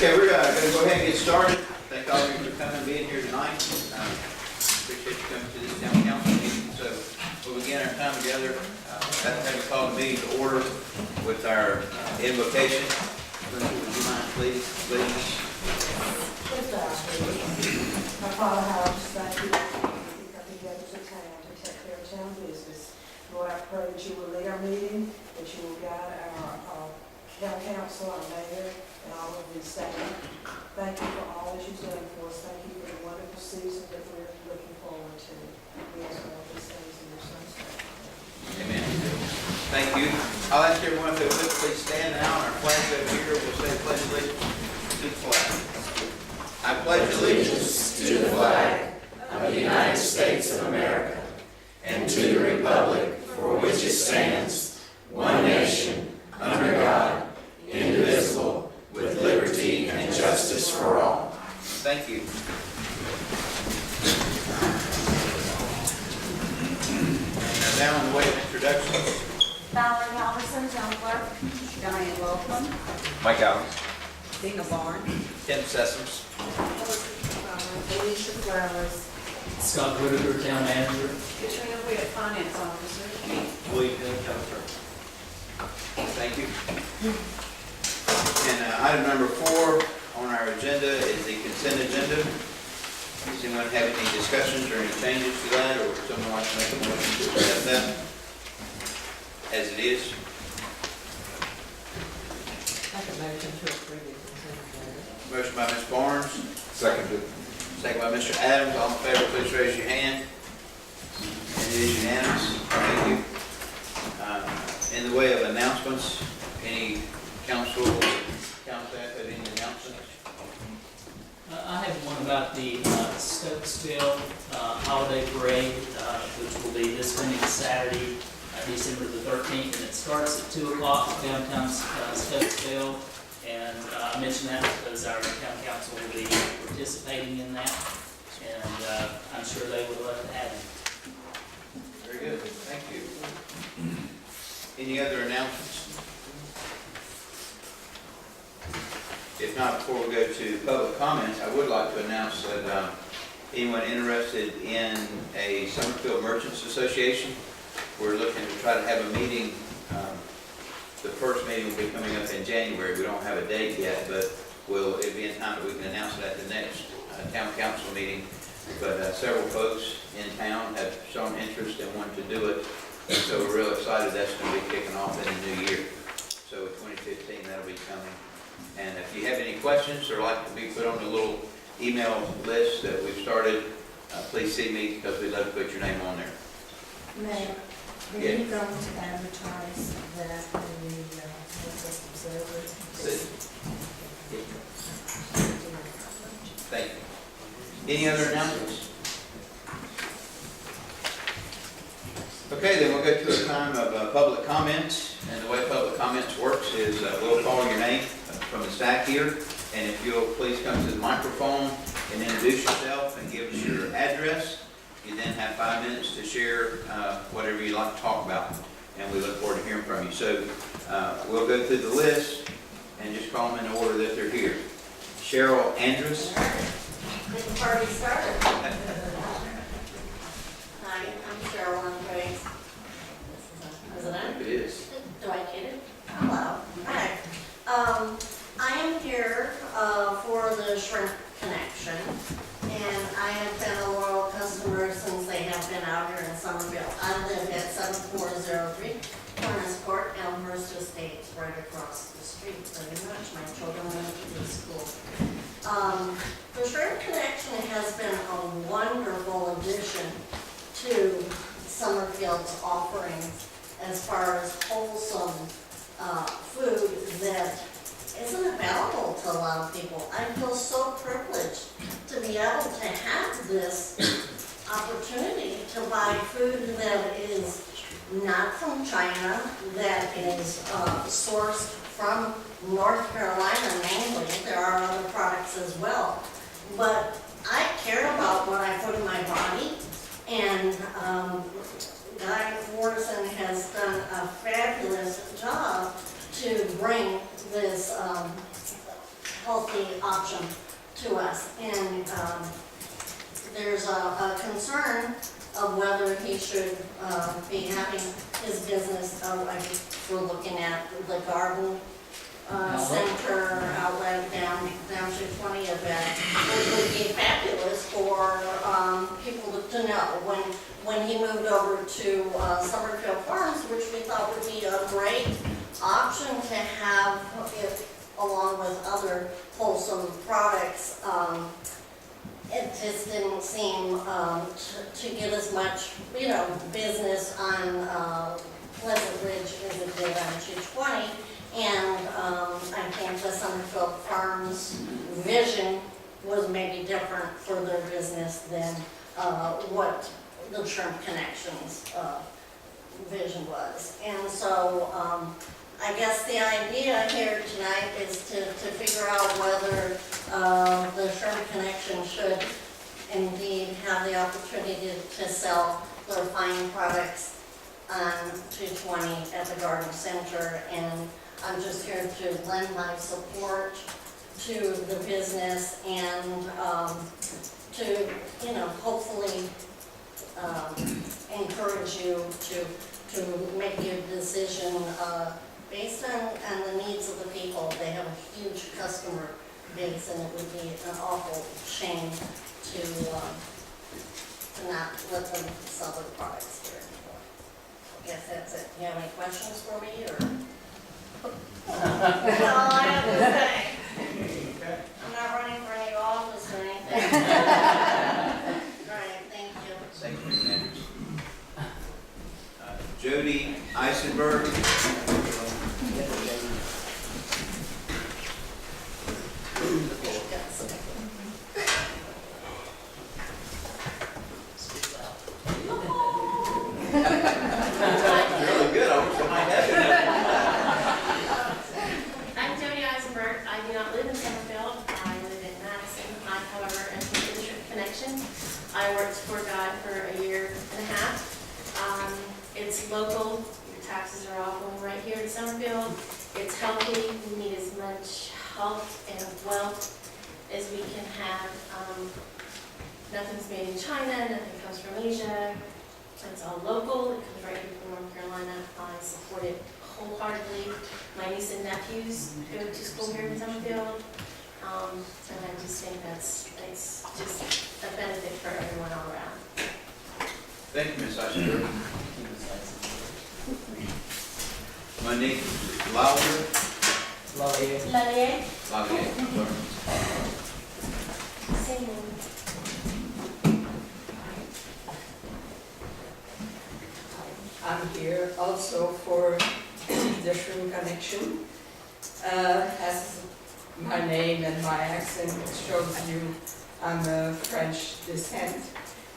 Okay, we're going to go ahead and get started. Thank all of you for coming and being here tonight. Appreciate you coming to this town council meeting. So we'll begin our time together. Have you call the meeting to order with our invocation. Would you mind, please? Our Father, how I just thank you that we come together to town to take care of town business. Lord, I pray that you will lead our meeting, that you will guide our town council, our mayor, and all of these staff. Thank you for all that you've done for us. Thank you for the wonderful season that we're looking forward to. We ask all these things in your son's name. Amen. Thank you. I'll ask everyone if they would please stand now on our flags over here. We'll say pledge allegiance to the flag. I pledge allegiance to the flag of the United States of America and to the republic for which it stands, one nation, under God, indivisible, with liberty and justice for all. Thank you. And now in the way of introductions. Valerie Halverson, town clerk. Diane Wilson. Mike Allen. Dina Barnes. Tim Sessoms. Alicia Flowers. Scott Whitaker, town manager. Katrina Witt, finance officer. William Hill, town clerk. Thank you. And item number 4 on our agenda is the consent agenda. Does anyone have any discussions or any changes to that, or would someone like to make a motion to accept that as it is? Make a motion to approve the consent agenda. Motion by Ms. Barnes. Seconded. Second by Mr. Adams. All in favor, please raise your hand. And it is unanimous. Thank you. In the way of announcements, any council staff have any announcements? I have one about the Stokesville holiday parade, which will be this coming Saturday, December the 13th, and it starts at 2 o'clock downtown Stokesville. And I mention that because our town council will be participating in that, and I'm sure they would love to have you. Very good. Thank you. Any other announcements? If not, before we go to public comments, I would like to announce that anyone interested in a Summerfield Merchants Association, we're looking to try to have a meeting. The first meeting will be coming up in January. We don't have a date yet, but it'll be in time that we can announce it at the next town council meeting. But several folks in town have shown interest and wanted to do it. And so we're real excited that's going to be kicking off in the new year. So 2015, that'll be coming. And if you have any questions or like to be put on the little email list that we've started, please see me because we'd love to put your name on there. Mayor, are you going to advertise that in the Northwest Observer? Thank you. Any other announcements? Okay, then we'll go to a time of public comments. And the way public comments works is we'll call your name from the stack here. And if you'll please come to the microphone and introduce yourself and give us your address. You then have 5 minutes to share whatever you'd like to talk about. And we look forward to hearing from you. So we'll go through the list and just call them in the order that they're here. Cheryl Andrus. Get the party started. Hi, I'm Cheryl Andres. Is it on? It is. Do I get it? Hello. Hi. I am here for the Shrimp Connection, and I have been a loyal customer since they have been out here in Summerfield. I live at 7403 Cornice Court, Elmhurst Estates, right across the street pretty much. My children went to this school. The Shrimp Connection has been a wonderful addition to Summerfield's offerings as far as wholesome food that isn't available to a lot of people. I feel so privileged to be able to have this opportunity to buy food that is not from China, that is sourced from North Carolina mainly. There are other products as well. But I care about what I put in my body, and Guy Morrison has done a fabulous job to bring this health healthy option to us. And there's a concern of whether he should be having his business, I guess we're looking at the garden center outlet down to 20 event, which would be fabulous for people to know. When he moved over to Summerfield Farms, which we thought would be a great option to have it along with other wholesome products, it just didn't seem to get as much, business on Pleasant Ridge as it did on 220. And I think the Summerfield Farms vision was maybe different for their business than what the Shrimp Connections vision was. And so I guess the idea here tonight is to figure out whether the Shrimp Connection should indeed have the opportunity to sell their fine products on 220 at the Garden Center. And I'm just here to lend my support to the business and to, hopefully encourage you to make your decision based on the needs of the people. They have a huge customer base, and it would be an awful shame to not let them sell their products here anymore. I guess that's it. You have any questions for me, or? That's all I have to say. I'm not running for any office or anything. All right, thank you. Thank you, Ms. Anderson. Jody Eisenberg. Really good, I wish I might have it. I'm Jody Eisenberg. I do not live in Summerfield. I live in Madison. I, however, am with the Shrimp Connection. I worked for God for a year and a half. It's local. Your taxes are all going right here in Summerfield. It's healthy. We need as much health and wealth as we can have. Nothing's made in China. Nothing comes from Asia. It's all local. It comes right here from North Carolina. I support it wholeheartedly. My niece and nephews go to school here in Summerfield. And I just think it's just a benefit for everyone all around. Thank you, Ms. Eisenberg. Monique Lawler. Lallier? Lafayette, sorry. Same one. I'm here also for the Shrimp Connection. As my name and my accent shows you, I'm of French descent.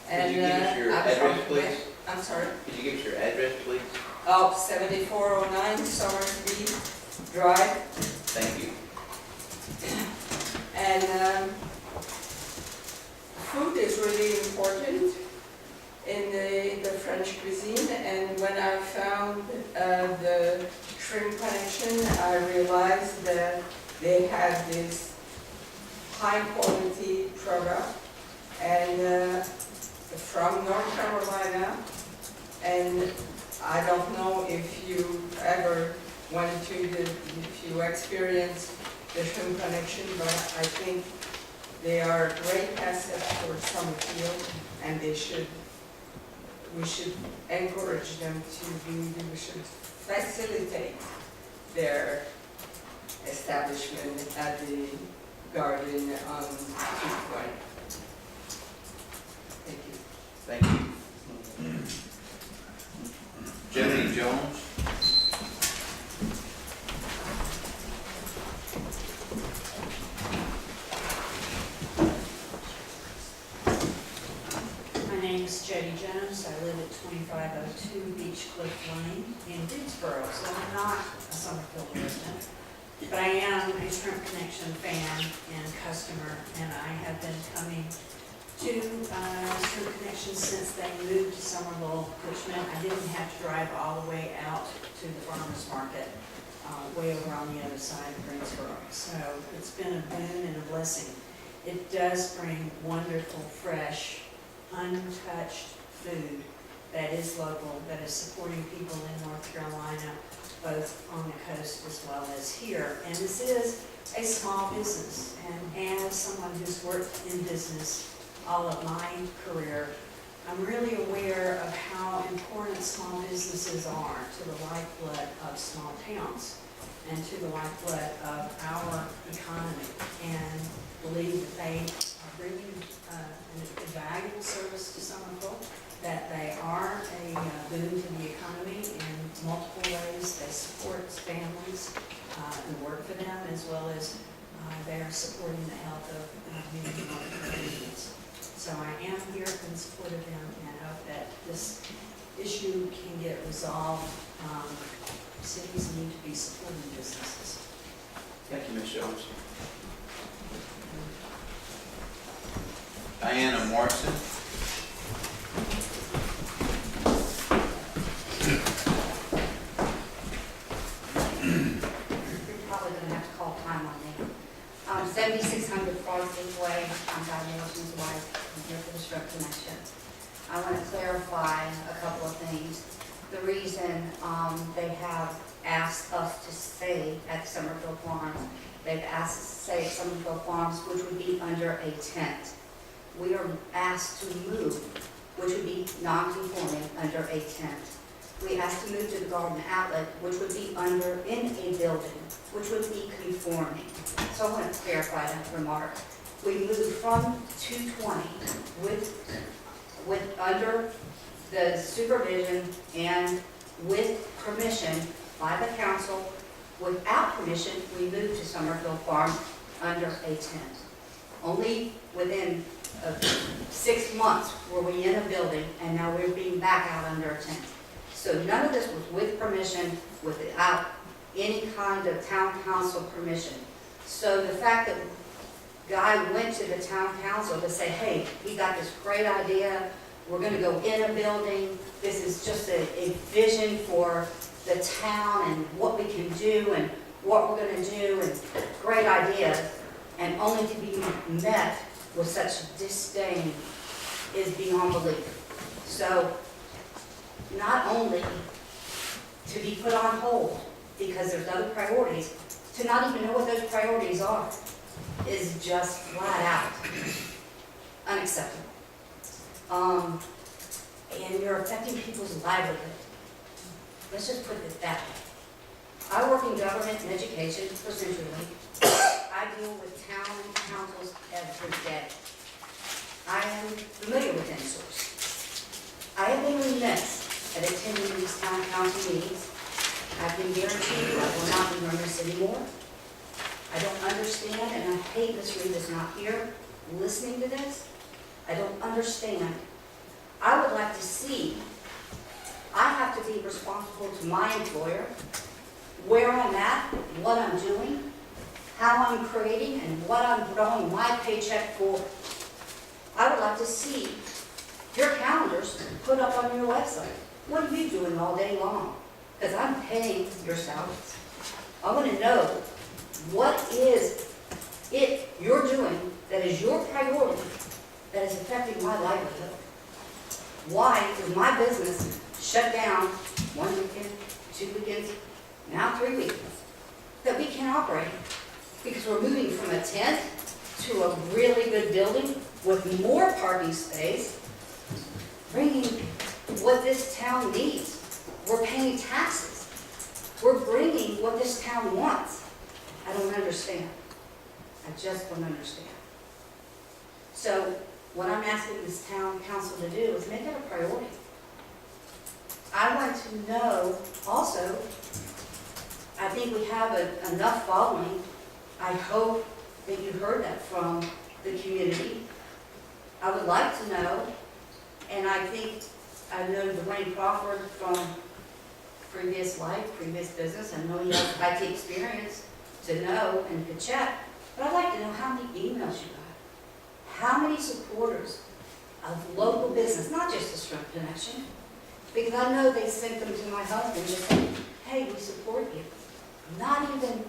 Could you give us your I'm address, from- please? I'm sorry. Could you give us your address, please? 7409 Summerfield Drive. Thank you. And food is really important in the French cuisine, and when I found the Shrimp Connection, I realized that they had this high quality product and from North Carolina, and I don't know if you ever went to if you experienced the Shrimp Connection, but I think they are a great asset for Summerfield, and we should encourage them we should facilitate their establishment at the garden on 220. Thank you. Thank you. Jody Jones. My name's Jody Jones. I live at 2502 Beach Cliff Lane in Dudesboro, so I'm not a Summerfield resident. But I am a Shrimp Connection fan and customer, and I have been coming to Shrimp Connection since they moved to Somerville, which meant I didn't have to drive all the way out to the farmer's market. way over on the other side of Greensboro. So it's been a boon and a blessing. It does bring wonderful, fresh, untouched food that is local, that is supporting people in North Carolina, both on the coast as well as here. And this is a small business. And as someone who's worked in business all of my career, I'm really aware of how important small businesses are to the lifeblood of small towns and to the lifeblood of our economy, and believe that they are bringing a valuable service to Summerfield, that they are a boon to the economy in multiple ways. They support families who work for them, as well as they are supporting the health of many Carolinians. So I am here in support of them and hope that this issue can get resolved. Cities need to be supporting businesses. Thank you, Ms. Jones. Diana Morrison. You're probably going to have to call time on me. 7600 Frosty Way, I'm Diane Morrison's wife, I'm here for the Shrimp Connection. I want to clarify a couple of things. The reason they have asked us to stay at Summerfield Farms, they've asked us to stay at Summerfield Farms, which would be under a tent. We are asked to move, which would be non-conforming under a tent. We asked to move to the Garden Outlet, which would be in a building, which would be conforming. So I want to clarify that remark. We moved from 220 with under the supervision and with permission by the council. Without permission, we moved to Summerfield Farm under a tent. Only within 6 months were we in a building, and now we're being back out under a tent. So none of this was with permission, without any kind of town council permission. So the fact that Guy went to the town council to say, hey, we got this great idea, we're going to go in a building, this is just a vision for the town and what we can do and what we're going to do, and great idea, and only to be met with such disdain is beyond belief. So not only to be put on hold because there's other priorities, to not even know what those priorities are is just flat out unacceptable. And you're affecting people's livelihood. Let's just put it that way. I work in government and education for CenturyLink. I deal with town councils every day. I am familiar with InSource. I have been remiss at attending these town council meetings. I've been guaranteed I will not be running this anymore. I don't understand, and I hate Ms. Reed is not here listening to this. I don't understand. I would like to see, I have to be responsible to my employer, where I'm at, what I'm doing, how I'm creating, and what I'm drawing my paycheck for. I would like to see your calendars put up on your website. What are you doing all day long? Because I'm paying your salaries. I want to know what is it you're doing that is your priority that is affecting my livelihood. Why is my business shut down 1 weekend, 2 weekends, now 3 weekends, that we can't operate? Because we're moving from a tent to a really good building with more parking space, bringing what this town needs. We're paying taxes. We're bringing what this town wants. I don't understand. I just don't understand. So what I'm asking this town council to do is make it a priority. I want to know also, I think we have enough following. I hope that you heard that from the community. I would like to know, and I think I know Dwayne Crawford from previous life, previous business. I know he has IT experience to know and to check. But I'd like to know how many emails you got. How many supporters of local business, not just the Shrimp Connection, because I know they sent them to my husband just saying, hey, we support you. not even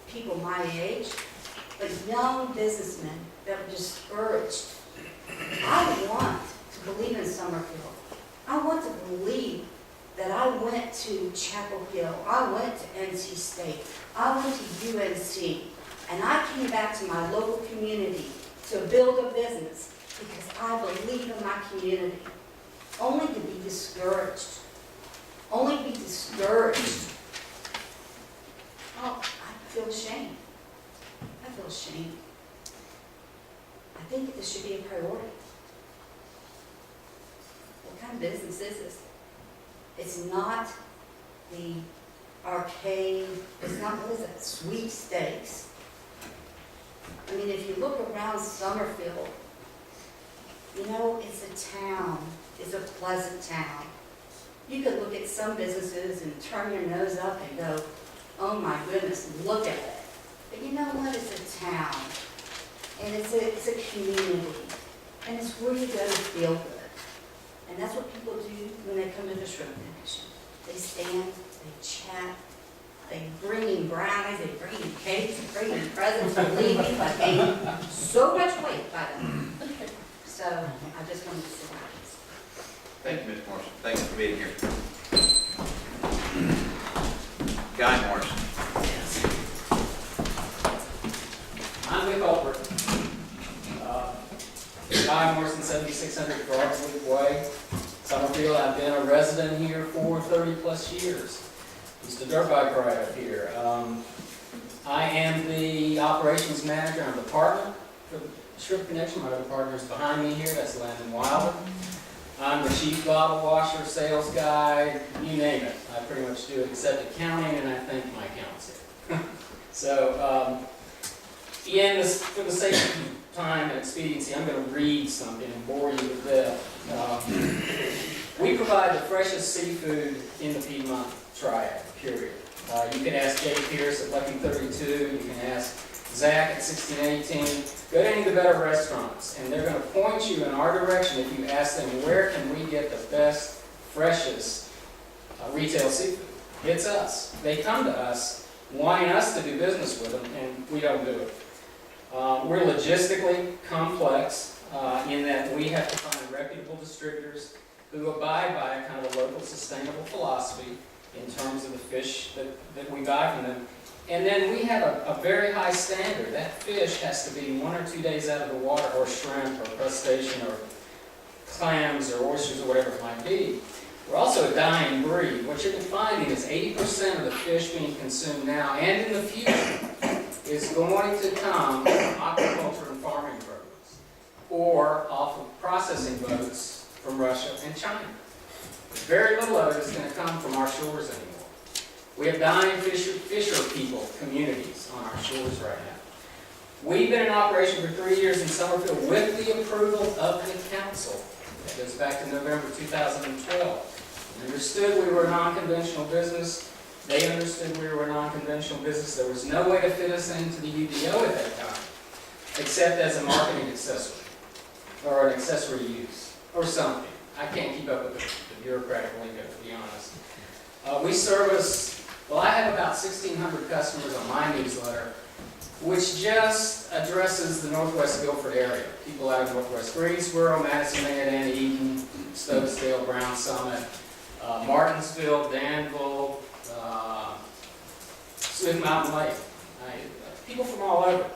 people my age, but young businessmen that were discouraged. I want to believe in Summerfield. I want to believe that I went to Chapel Hill, I went to NC State, I went to UNC, and I came back to my local community to build a business because I believe in my community. Only to be discouraged. Only to be discouraged. Oh, I feel ashamed. I feel ashamed. I think that this should be a priority. What kind of business is this? It's not the arcade, it's not, what is it, sweepstakes. I mean, if you look around Summerfield, you know, it's a town, it's a pleasant town. You could look at some businesses and turn your nose up and go, oh my goodness, look at it. But you know what, it's a town, and it's a community, and it's where you go to feel good. And that's what people do when they come to the Shrimp Connection. They stand, they chat, they bring in brownies, they bring in cakes, they bring in presents. Believe me, I gained so much weight by them. So I just wanted to say that. Thank you, Ms. Morrison. Thank you for being here. Guy Morrison. I'm the culprit. Guy Morrison, 7600 Broadswood Way, Summerfield. I've been a resident here for 30 plus years. Used to dirt bike ride up here. I am the operations manager. I'm the partner for the Shrimp Connection. My other partner's behind me here. That's Landon Wilder. I'm the chief bottle washer, sales guy, you name it. I pretty much do it except accounting, and I think my accountant's here. So, for the sake of time and expediency, I'm going to read something and bore you with death. We provide the freshest seafood in the Piedmont Triad, period. You can ask Jay Pierce at Lucky 32, you can ask Zach at 1618. Go to any of the better restaurants, and they're going to point you in our direction if you ask them, where can we get the best, freshest retail seafood? It's us. They come to us wanting us to do business with them, and we don't do it. We're logistically complex in that we have to find reputable distributors who abide by a kind of a local sustainable philosophy in terms of the fish that we buy from them. And then we have a very high standard. That fish has to be 1 or 2 days out of the water, or shrimp, or crustacean, or clams, or oysters, or whatever it might be. We're also a dying breed. What you're finding is 80% of the fish being consumed now and in the future is going to come from aquaculture and farming programs, or off of processing boats from Russia and China. Very little of it is going to come from our shores anymore. We have dying fisher people communities on our shores right now. We've been in operation for 3 years in Summerfield with the approval of the council. That goes back to November 2012. We understood we were a non-conventional business. They understood we were a non-conventional business. There was no way to fit us into the UDO at that time, except as a marketing accessory, or an accessory use, or something. I can't keep up with the bureaucratic lingo, to be honest. We service, well, I have about 1,600 customers on my newsletter, which just addresses the Northwest Guilford area. People out of Northwest Greensboro, Madison, Mandan, Eden, Stokesdale, Brown Summit, Martinsville, Danville, Swift Mountain Lake. People from all over.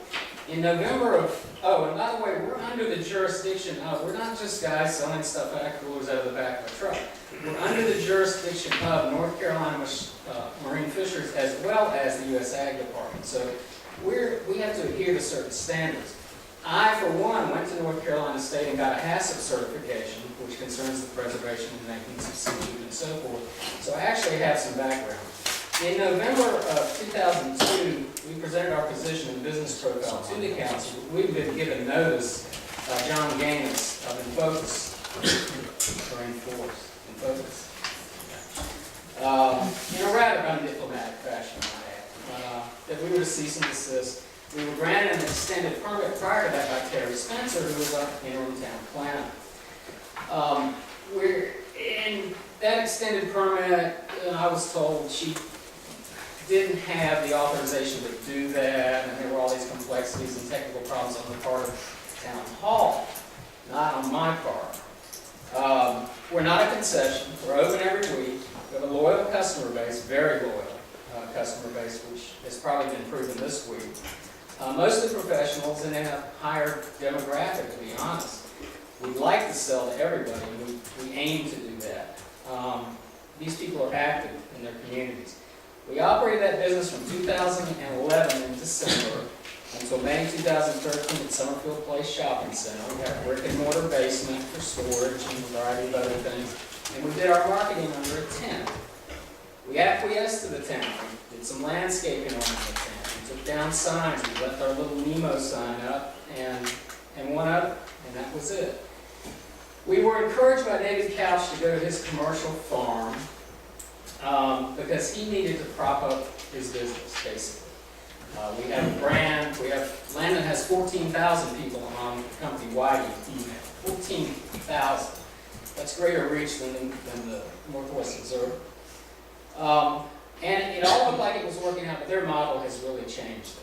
In November of, oh, and by the way, we're under the jurisdiction of, we're not just guys selling stuff out of coolers out of the back of a truck. We're under the jurisdiction of North Carolina Marine Fisheries as well as the U.S. Ag Department. So we have to adhere to certain standards. I, for one, went to North Carolina State and got a HACCP certification, which concerns the preservation and maintenance of seafood and so forth. So I actually have some background. In November of 2002, we presented our position and business profile to the council. We've been given notice by John Gaines of Infocus, or Enforce, Infocus, in a rather undiplomatic fashion, that we were to cease and desist. We were granted an extended permit prior to that by Terry Spencer, who was our interim town planner. We're in that extended permit, I was told didn't have the authorization to do that, and there were all these complexities and technical problems on the part of town hall, not on my part. We're not a concession. We're open every week. We have a loyal customer base, very loyal customer base, which has probably been proven this week. Mostly professionals and in a higher demographic, to be honest. We'd like to sell to everybody, and we aim to do that. These people are active in their communities. We operated that business from 2011 in December until May 2013 at Summerfield Place Shopping Center. We had a brick and mortar basement for storage and a variety of other things. And we did our marketing under a tent. We acquiesced to the tent. We did some landscaping on the tent. We took down signs. We left our little Nemo sign up and one other, and that was it. We were encouraged by David Couch to go to his commercial farm because he needed to prop up his business, basically. We have a brand. Landon has 14,000 people on the company-wide email. 14,000. That's greater reach than the Northwest Missouri. And it all looked like it was working out, but their model has really changed.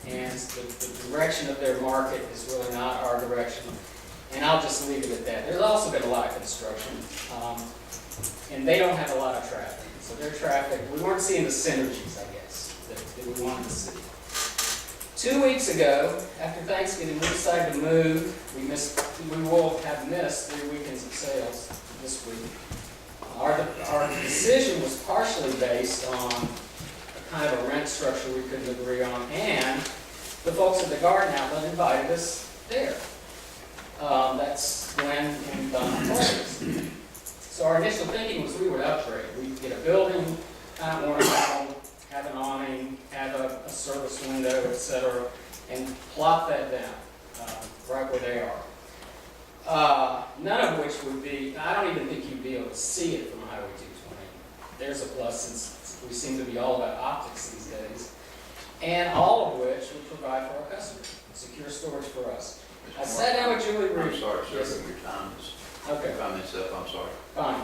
And the direction of their market is really not our direction. And I'll just leave it at that. There's also been a lot of construction, and they don't have a lot of traffic. So their traffic, we weren't seeing the synergies, I guess, that we wanted to see. 2 weeks ago, after Thanksgiving, we decided to move. We will have missed 3 weekends of sales this week. Our decision was partially based on a kind of a rent structure we couldn't agree on, and the folks at the Garden Outlet invited us there. That's Glenn and Don Flores. So our initial thinking was we would upgrade. We'd get a building, kind of ornamental, have an awning, have a service window, etc., and plop that down right where they are. None of which would be, I don't even think you'd be able to see it from Highway 220. There's a plus since we seem to be all about optics these days. And all of which would provide for our customers, secure storage for us. I sat down with Julie Reed. I'm sorry, sir, Yes. but your time is, Okay, if I mess up, I'm sorry. fine.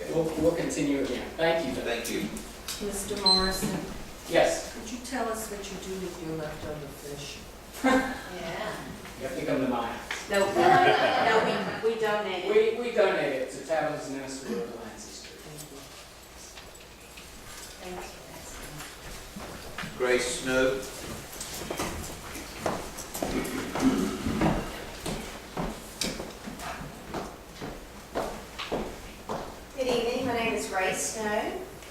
Okay. We'll continue again. Thank you. Thank you. Mr. Morrison, Yes, could you tell us what you do with your leftover fish? Yeah. you have to come to my house. No, we donate it. We donate it to Tavin's Minister of Lansing Street. Thanks for asking. Grace Snow. Good evening, my name is Grace Snow.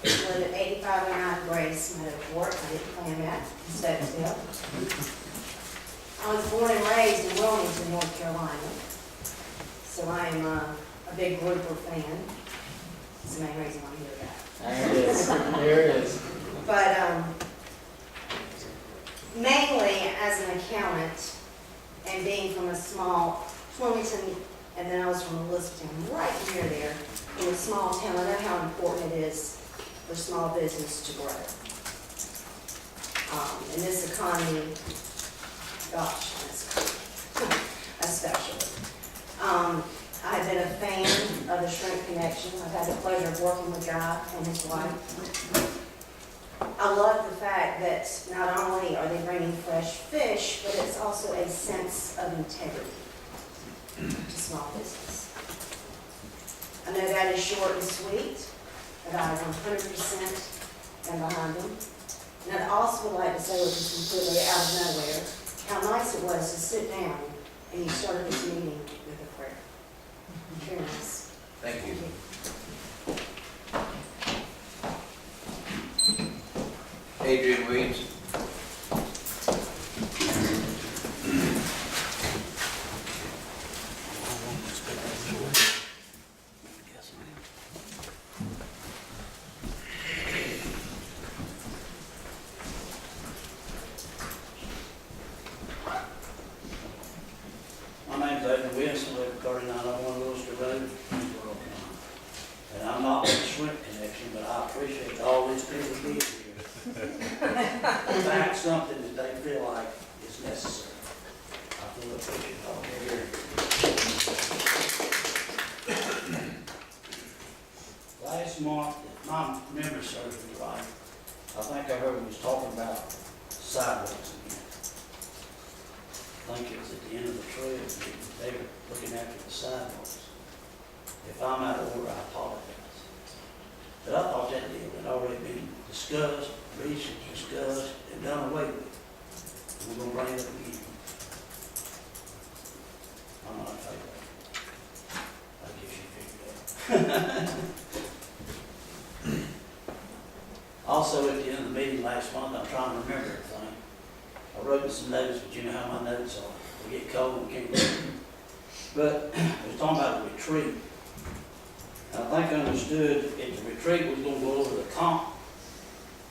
I live at 8509 Grace Meadow Court. I didn't plan that, in Stokesville. I was born and raised in Wilmington, North Carolina. So I am a big Grouper fan. That's the main reason I'm here There it is. There it is. But mainly as an accountant and being from a small Wilmington, and then I was from Elizabethtown, right near there, in a small town. I know how important it is for small business to grow. In this economy, gosh, especially. I've been a fan of the Shrimp Connection. I've had the pleasure of working with Guy and his wife. I love the fact that not only are they bringing fresh fish, but it's also a sense of integrity to small business. I know that is short and sweet, but I 100% am behind them. And I'd also would like to say, which is completely out of nowhere, how nice it was to sit down and you started this meeting with a prayer. Very nice. Thank you. Adrian Williams. My name's Adrian Williamson, I live at 3901 Willister Road, Hillsborough, Carolina. And I'm not with the Shrimp Connection, but I appreciate all these people being here. Back something that they feel like is necessary. I feel appreciative of all they're here. Last month, if my memory serves me right, I think I heard we was talking about sidewalks again. I think it was at the end of the trail, they were looking after the sidewalks. If I'm out of order, I apologize. But I thought that deal had already been discussed, reached, discussed, and done away with. We're gonna bring it up again. I'm not in favor of it. I guess you figured that. Also, at the end of the meeting last month, I'm trying to remember everything. I wrote me some notes, but you know how my notes are. They get cold and can't read. But we was talking about a retreat. And I think I understood if the retreat was going to go over the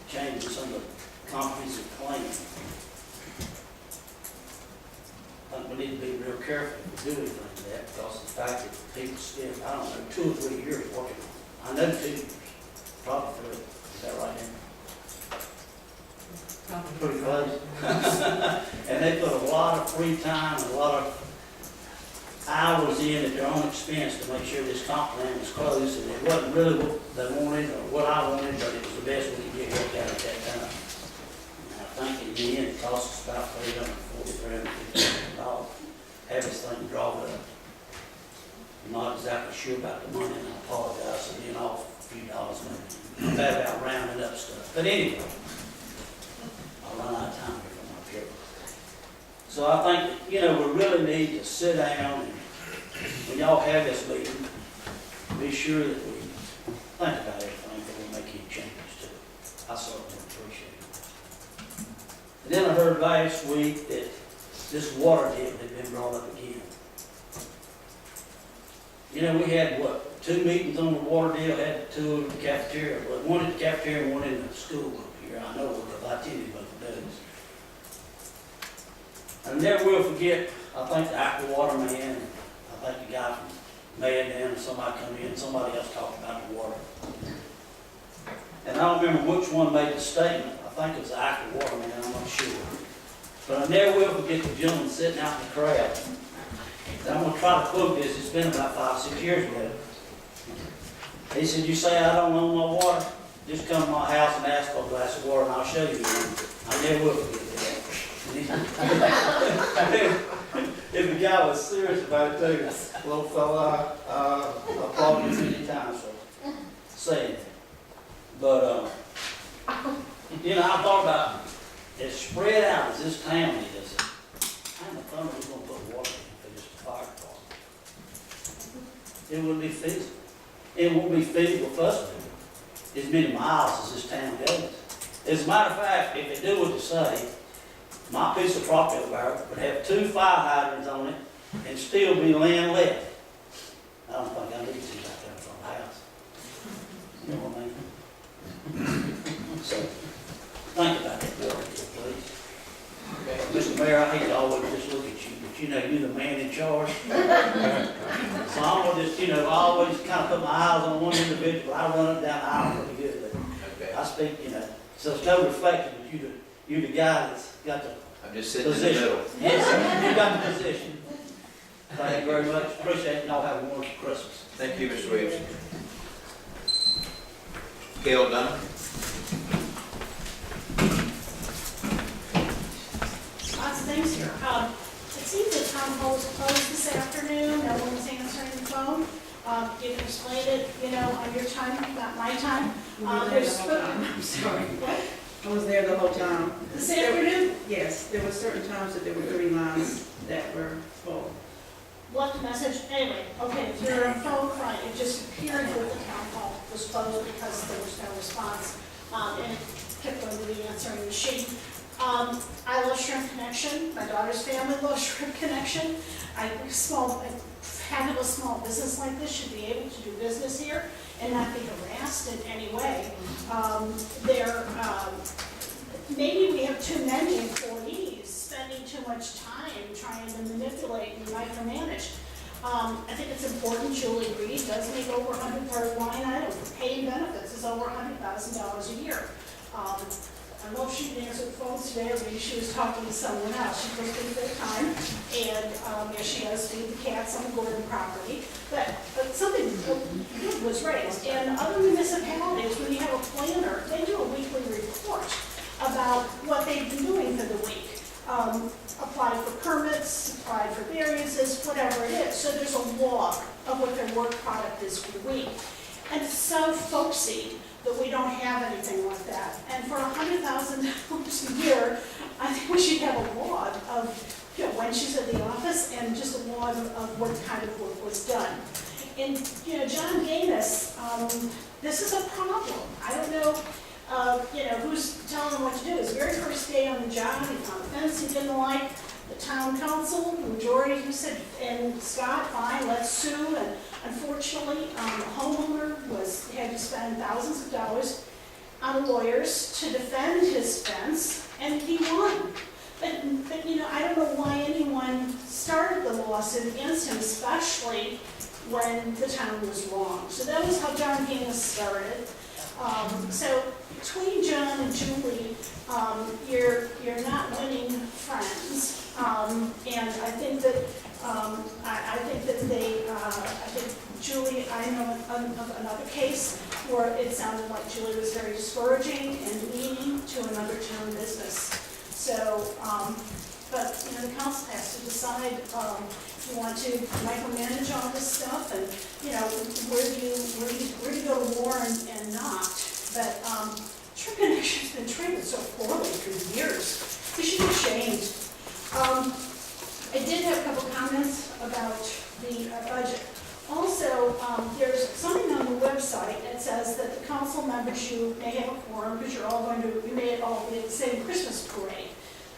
changes some of the comprehensive plan. I think we need to be real careful if we do anything to that, because of the fact that people spend, I don't know, 2 or 3 years working on it. I know 2 years, probably 3. Is that right, Dan? Pretty close. And they put a lot of free time, a lot of hours in at their own expense to make sure this comp plan was closed, and it wasn't really what they wanted or what I wanted, but it was the best we could get worked out at that time. And I think in the end, it cost us about $340,000 have this thing drawn up. I'm not exactly sure about the money, and I apologize for being off a few dollars maybe. I'm bad about rounding up stuff. But anyway, I'll run out of time here from up here. So I think that, we really need to sit down and when y'all have this meeting, be sure that we think about everything before we make any changes to it. I certainly appreciate it. And then I heard last week that this water deal had been brought up again. We had, 2 meetings on the water deal, had 2 in the cafeteria. Well, one at the cafeteria and one in the school up here. I know what the IT both does. I never will forget, I think the aqua water man, I think the guy from Madden, somebody come in, somebody else talked about the water. And I don't remember which one made the statement. I think it was the aqua water man, I'm not sure. But I never will forget the gentleman sitting out in the crowd. And I'm going to try to quote this, it's been about 5 or 6 years ago. He said, "You say I don't own my water? Just come to my house and ask for a glass of water and I'll show you one." I never will forget that. If the guy was serious about it too, little fella, I applaud him many times for saying it. But, I thought about as spread out as this town is, how in the thunder was going to put water in for just a fire department? It wouldn't be feasible. It won't be feasible for us to do as many miles as this town goes. As a matter of fact, if they do what they say, my piece of property over there would have 2 fire hydrants on it and still be land left. I don't think I need 2 out there in front of the house. You know what I mean? So, think about that water deal, please. Mr. Mayor, I hate to always just look at you, but you're the man in charge. So I'm gonna just, I always kind of put my eyes on one individual. I run up down the aisle pretty good, but I speak, so it's no reflection that you're the guy that's got the I'm just sitting position. in the middle. Yes, you got the position. Thank you very much. Appreciate it, and y'all have a wonderful Christmas. Thank you, Mr. Williams. Gail Dunn. Lots of things here. It seems that town hall was closed this afternoon, no one was answering the phone. You can explain it, on your time, not my time. I'm sorry. What? I was there the whole time. This afternoon? Yes, there were certain times that there were 3 lines that were full. Left a message, anyway, okay, if you're on phone, fine, it just appeared that the town hall was closed because there was no response, and it kept going to the answering machine. I love Shrimp Connection, my daughter's family loves Shrimp Connection. A fabulous small business like this should be able to do business here and not be harassed in any way. Maybe we have too many employees spending too much time trying to manipulate and micromanage. I think it's important, Julie Reed does make over $100 line item for pay and benefits is over $100,000 a year. I know she didn't answer the phone today, or maybe she was talking to someone else. She's supposed to be full time, and yes, she does feed the cats on the Gordon property. But something good was raised. And other municipalities, when you have a planner, they do a weekly report. report about what they've been doing for the week. Applied for permits, applied for variances, whatever it is. So there's a log of what their work product is for the week. And it's so folksy that we don't have anything like that. And for $100,000 a year, I think we should have a log of, you know, when she's at the office and just a log of what kind of work was done. And, you know, John Gaines, this is a problem. I don't know, you know, who's telling him what to do. His very first day on the job, he found a fence he didn't like. The town council, the majority, who said, and Scott, fine, let's sue. And unfortunately, the homeowner had to spend thousands of dollars on lawyers to defend his fence, and he won. But you know, I don't know why anyone started the lawsuit against him, especially when the town was wrong. So that was how John Gaines started. So between John and Julie, you're not winning friends. And I think that I think Julie, I know of another case where it sounded like Julie was very discouraging and leaning to another town business. So, but you know, the council has to decide if you want to micromanage all this stuff, and you know, where do you go to war and not. But Trip Connection's been treated so poorly for years. They should be ashamed. I did have a couple comments about the budget. Also, there's something on the website that says that the council members, you may have a quorum because you may all be at the same Christmas parade.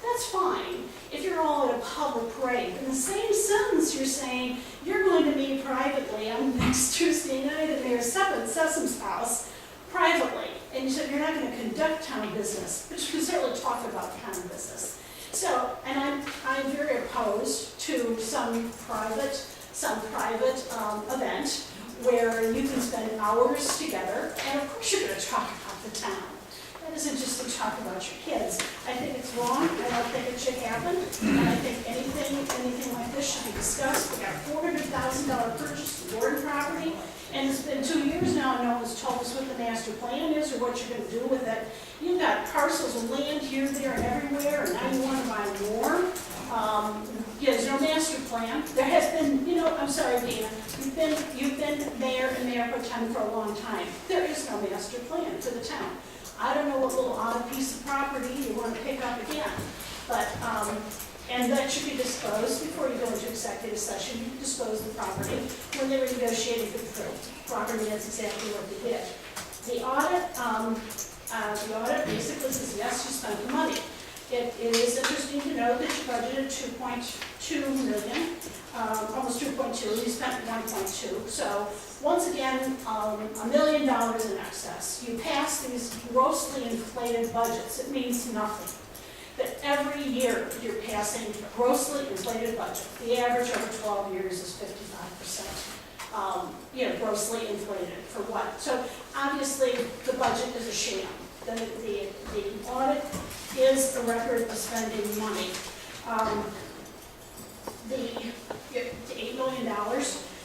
That's fine if you're all at a public parade. In the same sentence, you're saying you're going to meet privately on next Tuesday night at Mayor Sessoms' house privately. And you said you're not going to conduct town business, but you can certainly talk about town business. So, and I'm very opposed to some private event where you can spend hours together, and of course you're going to talk about the town. That isn't just to talk about your kids. I think it's wrong. I don't think it should happen. And I think anything like this should be discussed. We got a $400,000 purchase of Gordon property, and it's been 2 years now, and no one's told us what the master plan is or what you're going to do with it. You've got parcels of land here, there, and everywhere, and now you want to buy more. There's no master plan. There has been, you know, I'm sorry, Dana, you've been mayor and mayor pro tem for a long time. There is no master plan for the town. I don't know what little odd piece of property you want to pick up again, but, and that should be disclosed before you go into executive session. You dispose the property when they were negotiating for the property. That's exactly what they did. The audit basically says, yes, you spent the money. It is interesting to know that you budgeted $2.2 million, almost 2.2, you spent 1.2. So once again, $1 million in excess. You pass these grossly inflated budgets. It means nothing. That every year you're passing a grossly inflated budget. The average over 12 years is 55%. Grossly inflated for what? So obviously the budget is a sham. The audit is a record of spending money. The $8 million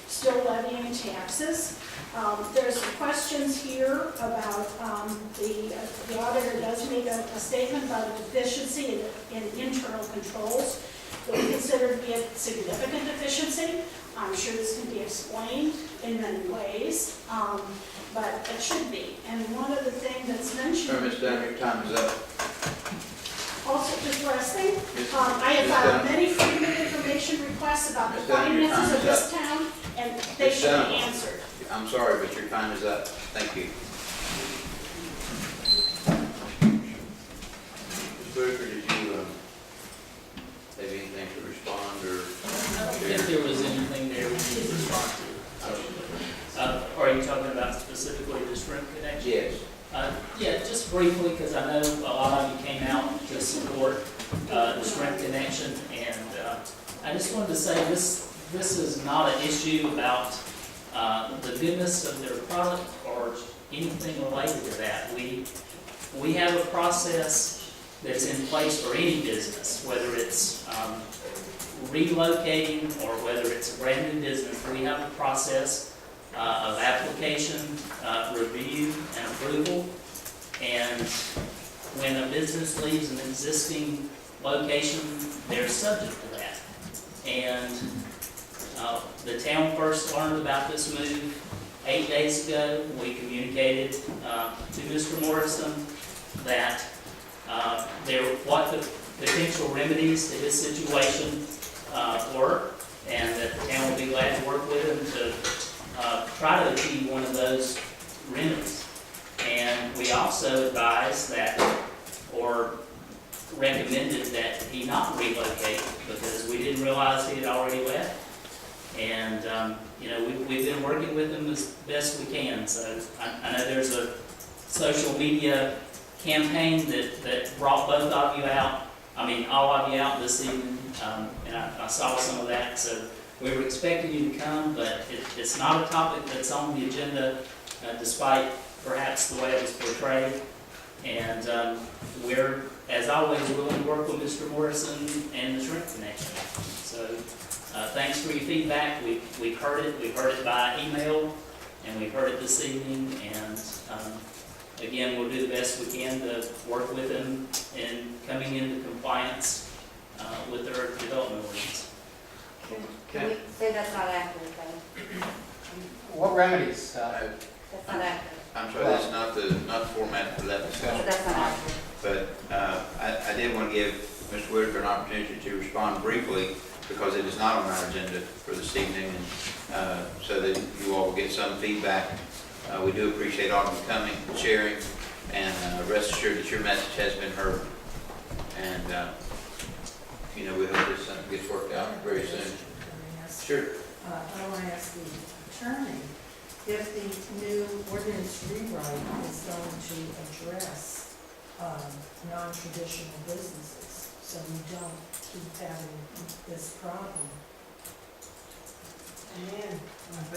still levying taxes. There's some questions here about the auditor does make a statement about a deficiency in internal controls that we consider to be a significant deficiency. I'm sure this can be explained in many ways, but it should be. And one other thing that's mentioned. Sir, Ms. Dunn, your time is up. Also, just last thing, I have filed many freedom of information requests about the finances of this town, and they should be answered. I'm sorry, but your time is up. Thank you. Ms. Booker, did you have anything to respond or? I don't think there was anything there we need to respond to. Are you talking about specifically the shrimp connection? Yes. Yeah, just briefly, because I know a lot of you came out to support the shrimp connection, and I just wanted to say this is not an issue about the goodness of their product or anything related to that. We have a process that's in place for any business, whether it's relocating or whether it's a brand new business. We have a process of application, review, and approval. And when a business leaves an existing location, they're subject to that. And the town first learned about this move 8 days ago. We communicated to Mr. Morrison that what the potential remedies to his situation were, and that the town would be glad to work with him to try to achieve one of those remedies. And we also advised that, or recommended that he not relocate, because we didn't realize he had already left. And, we've been working with him as best we can. So I know there's a social media campaign that brought both of you out, all of you out this evening, and I saw some of that. So we were expecting you to come, but it's not a topic that's on the agenda, despite perhaps the way it was portrayed. And we're, as always, willing to work with Mr. Morrison and the Shrimp Connection. So thanks for your feedback. We've heard it. We've heard it by email, and we've heard it this evening. And again, we'll do the best we can to work with them in coming into compliance with their development ordinance. Can we say that's not accurate, though? What remedies? That's not accurate. I'm sorry, that's not the format for that discussion. That's not accurate. But I did want to give Mr. Whitaker an opportunity to respond briefly, because it is not on our agenda for this evening, and so that you all will get some feedback. We do appreciate all of you coming, sharing, and rest assured that your message has been heard. And we hope this gets worked out very soon. Sure. I want to ask the attorney if the new ordinance rewrite is going to address non-traditional businesses, so we don't keep having this problem. And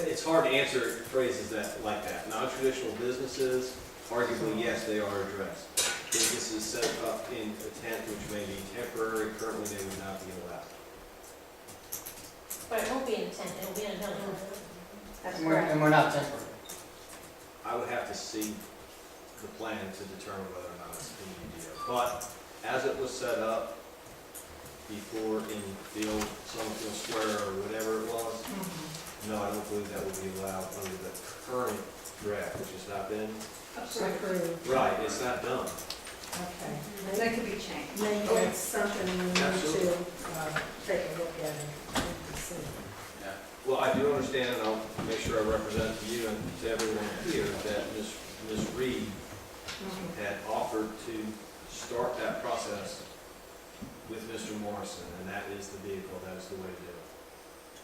It's hard to answer phrases like that. Non-traditional businesses, arguably, yes, they are addressed. Businesses set up in a tent which may be temporary, currently they would not be allowed. But it won't be in a tent, it'll be in a building. That's And correct. we're not temporary. I would have to see the plan to determine whether or not it's an UDO. But as it was set up before in the old Summerfield Square or whatever it was, no, I don't believe that would be allowed under the current draft, which has not been. approved. Right, it's not done. Okay. And that could be changed. Maybe that's something we need to Absolutely. take a look at and see. Well, I do understand, and I'll make sure I represent to you and to everyone here, that Ms. Reed had offered to start that process with Mr. Morrison, and that is the vehicle, that is the way to do it.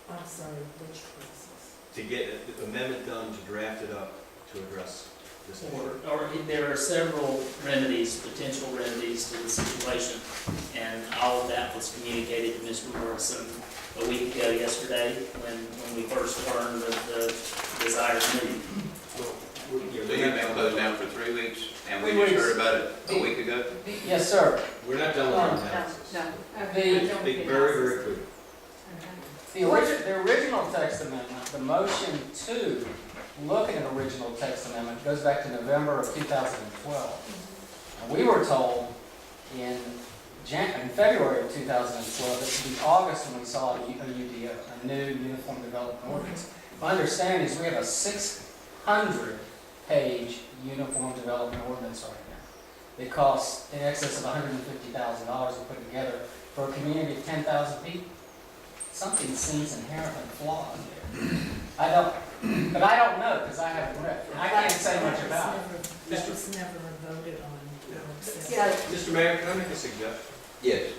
I'm sorry, which process? To get an amendment done to draft it up to address this issue. Or there are several remedies, potential remedies to the situation, and all of that was communicated to Mr. Morrison a week ago yesterday when we first learned of the desired move. So you've been closed down for 3 weeks, and we just heard about it a week ago? Yes, sir. We're not done with our analysis. No. Be very, very clear. The original text amendment, the motion to look at an original text amendment goes back to November of 2012. And we were told in February of 2012, it would be August when we saw a UDO, a new Uniform Development Ordinance. My understanding is we have a 600-page Uniform Development Ordinance right now. It costs in excess of $150,000 to put together for a community of 10,000 people. Something seems inherently flawed there. I don't know, because I haven't read it. I can't say much about it. That was never voted on. Yeah. Mr. Mayor, can I make a suggestion? Yes,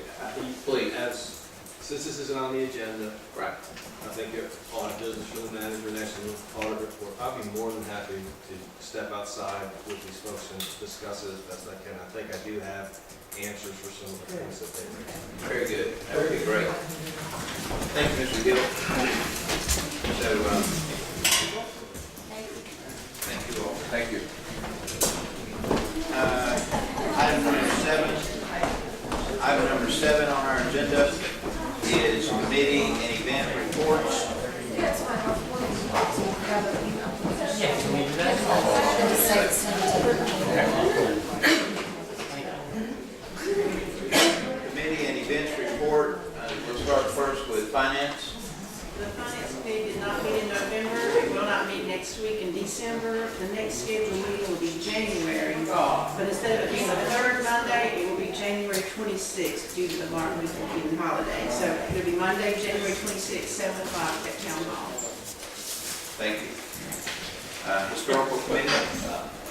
please. Since this isn't on the agenda, Right. I think if all our business for the manager next to the audit report, I'd be more than happy to step outside with these folks and discuss it as best I can. I think I do have answers for some of the things that they make. Very good. That would be great. Thank you, Mr. Gill. So, thank you all. Thank you. Item number seven on our agenda is committee and event reports. events report. We'll start first with finance. The finance committee did not meet in November, it will not meet next week in December. The next scheduled meeting will be January. But instead of it being the third Monday, it will be January 26th due to the Martin Luther King holiday. So it'll be Monday, January 26th, 7 o'clock at Town Hall. Thank you. Historical committee.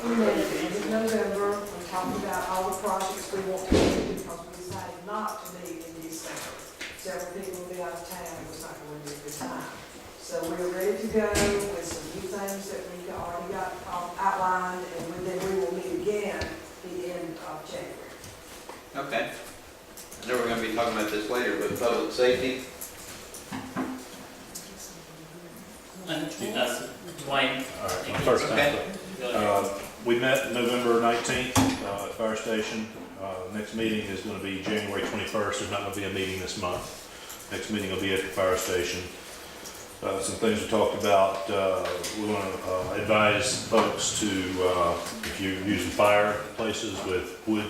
We met at the end of November, we talked about all the projects we want to do because we decided not to meet in December. Several people will be out of town, it was not going to be a good time. So we're ready to go with some new things that we already got outlined, and then we will meet again at the end of January. Okay. I know we're going to be talking about this later, but public safety. Dwayne. All right, my first time. Go ahead. We met November 19th at Fire Station. Next meeting is going to be January 21st. There's not going to be a meeting this month. Next meeting will be at the fire station. Some things we talked about. We want to advise folks to, if you're using fireplaces with wood,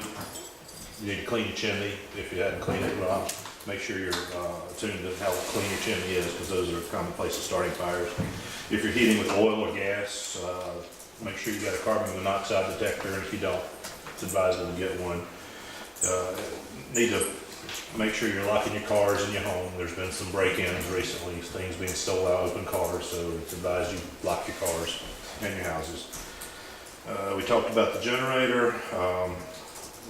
you need to clean your chimney. If you hadn't cleaned it, well, make sure you're attuned to how clean your chimney is, because those are common places starting fires. If you're heating with oil or gas, make sure you got a carbon monoxide detector, and if you don't, it's advisable to get one. Need to make sure you're locking your cars in your home. There's been some break-ins recently, things being stolen out of open cars, so it's advised you lock your cars and your houses. We talked about the generator.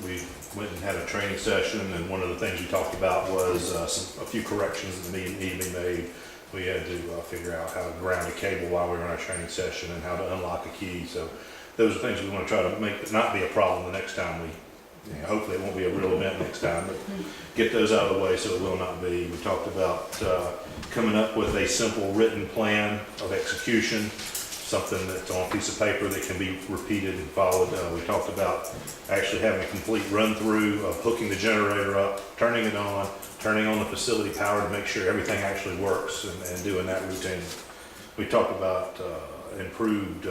We went and had a training session, and one of the things we talked about was a few corrections that need to be made. We had to figure out how to ground a cable while we were in our training session and how to unlock a key. So those are things we want to try to make it not be a problem the next time we, hopefully it won't be a real event next time, but get those out of the way so it will not be. We talked about coming up with a simple written plan of execution, something that's on a piece of paper that can be repeated and followed. We talked about actually having a complete run-through of hooking the generator up, turning it on, turning on the facility power to make sure everything actually works, and doing that routine. We talked about improved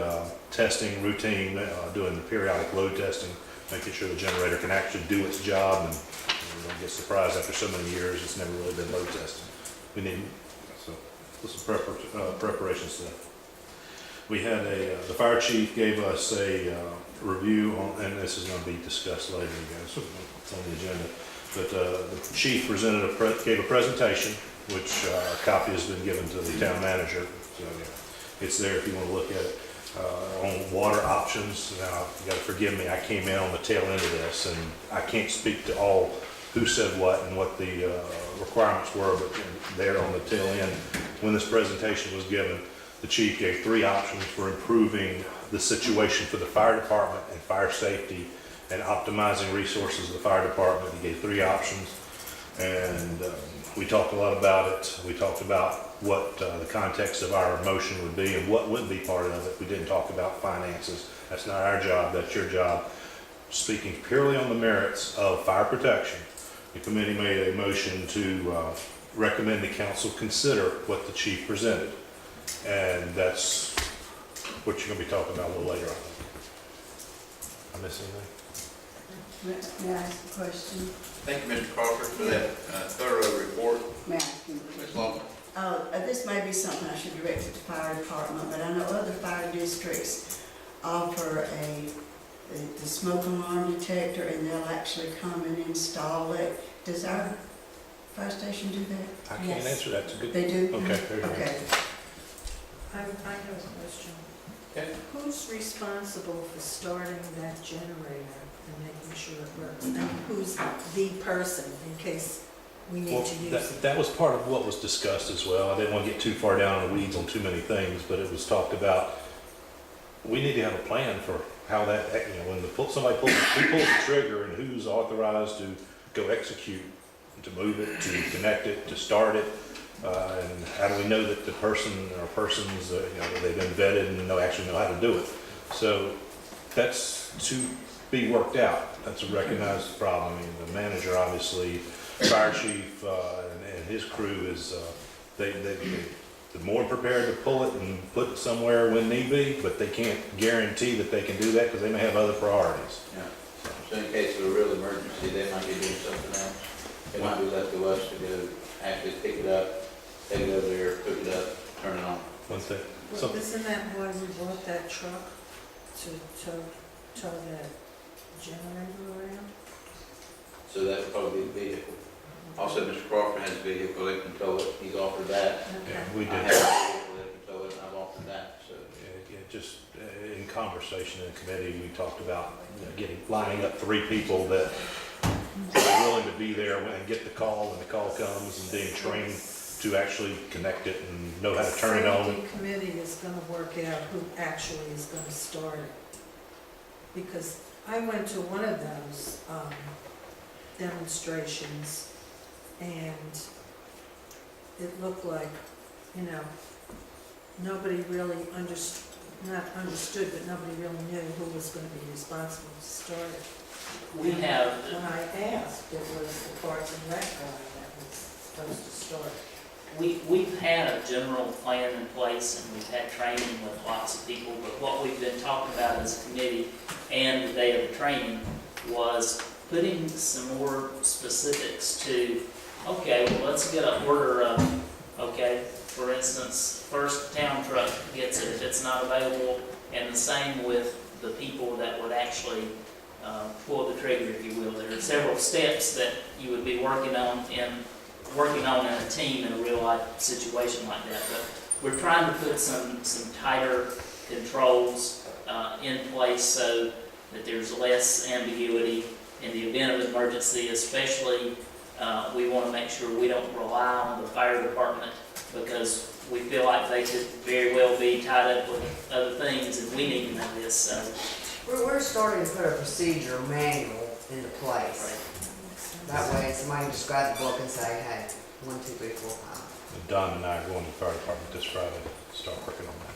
testing routine, doing the periodic load testing, making sure the generator can actually do its job, and you don't get surprised after so many years it's never really been load tested. We need some preparation stuff. We had the fire chief gave us a review on, and this is going to be discussed later, guys. It's on the agenda. But the chief gave a presentation, which a copy has been given to the town manager. So it's there if you want to look at it. On water options, now you got to forgive me, I came in on the tail end of this, and I can't speak to all who said what and what the requirements were, but there on the tail end, when this presentation was given, the chief gave 3 options for improving the situation for the fire department and fire safety and optimizing resources of the fire department. He gave 3 options, and we talked a lot about it. We talked about what the context of our motion would be and what would be part of it. We didn't talk about finances. That's not our job, that's your job. Speaking purely on the merits of fire protection, the committee made a motion to recommend the council consider what the chief presented. And that's what you're going to be talking about a little later, I think. I miss anything? May I ask a question? Thank you, Mr. Crawford, for that thorough report. May I ask you? Ms. Lawson. This may be something I should direct to the fire department, but I know other fire districts offer the smoke alarm detector, and they'll actually come and install it. Does our fire station do that? I can't answer that. It's a good. They do? Okay, there you go. Okay. I have a question. Okay. Who's responsible for starting that generator and making sure it works? And who's the person in case we need to use it? That was part of what was discussed as well. I didn't want to get too far down in the weeds on too many things, but it was talked about, we need to have a plan for how that, when somebody who pulls the trigger, and who's authorized to go execute, to move it, to connect it, to start it. And how do we know that the person or persons, they've been vetted and actually know how to do it? So that's to be worked out. That's a recognized problem. I mean, the manager, obviously, fire chief, and his crew is, they're more prepared to pull it and put it somewhere when need be, but they can't guarantee that they can do that because they may have other priorities. Yeah. So in case of a real emergency, they might be doing something else. It might be left to us to go actually pick it up, take it over there, cook it up, turn it on. One thing. Well, isn't that why we bought that truck, to tow that generator around? So that would probably be the vehicle. Also, Mr. Crawford has a vehicle, they can tow it, he's offered that. Yeah, we I did. have a vehicle, they can tow it, and I've offered that, so. Yeah, just in conversation in committee, we talked about lining up 3 people that are willing to be there and get the call when the call comes and being trained to actually connect it and know how to turn it on. The safety committee is gonna work out who actually is gonna start it. Because I went to one of those, demonstrations, and it looked like, nobody really not understood, but nobody really knew who was gonna be responsible to start it. We have, When I asked, it was the Parks and Rec guy that was supposed to start it. we've had a general plan in place and we've had training with lots of people, but what we've been talking about as a committee and the day of the training was putting some more specifics to, okay, well, let's get an order of, okay, for instance, first town truck gets it if it's not available, and the same with the people that would actually pull the trigger, if you will. There are several steps that you would be working on in a team in a real life situation like that. But we're trying to put some tighter controls in place so that there's less ambiguity in the event of emergency. Especially, we want to make sure we don't rely on the fire department, because we feel like they could very well be tied up with other things and we need to know this. So We're starting to put a procedure manual into place. That way somebody can just grab the book and say, hey, 1, 2, 3, 4, 5. Don and I are going to the fire department this Friday to start working on that.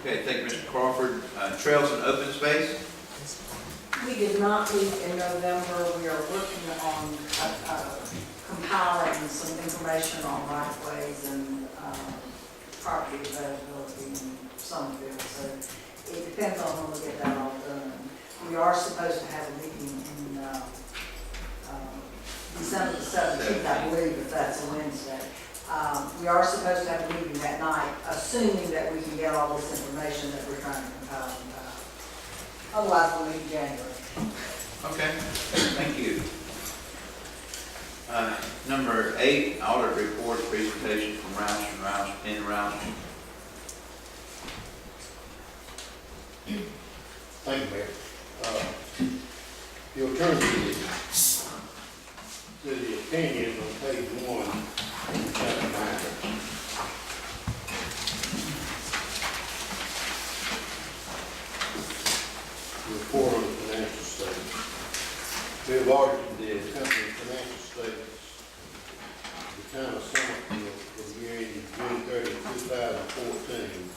Okay, thank you, Mr. Crawford. Trails and open space? We did not meet in November. We are working on compiling some information on right-of-ways and property availability in Summerfield. So it depends on when we get that all done. We are supposed to have a meeting in December the 17th, I believe, if that's a Wednesday. We are supposed to have a meeting that night, assuming that we can get all this information that we're trying to compile. Otherwise, we'll meet in January. Okay, thank you. Number 8, audit report presentation from Roush and Roush. Thank you, Mayor. You'll turn to the opinion on page 1, chapter 9. Report on the financial statements. We have audited the company's financial statements of the town of Summerfield for the year ending June 30, 2014.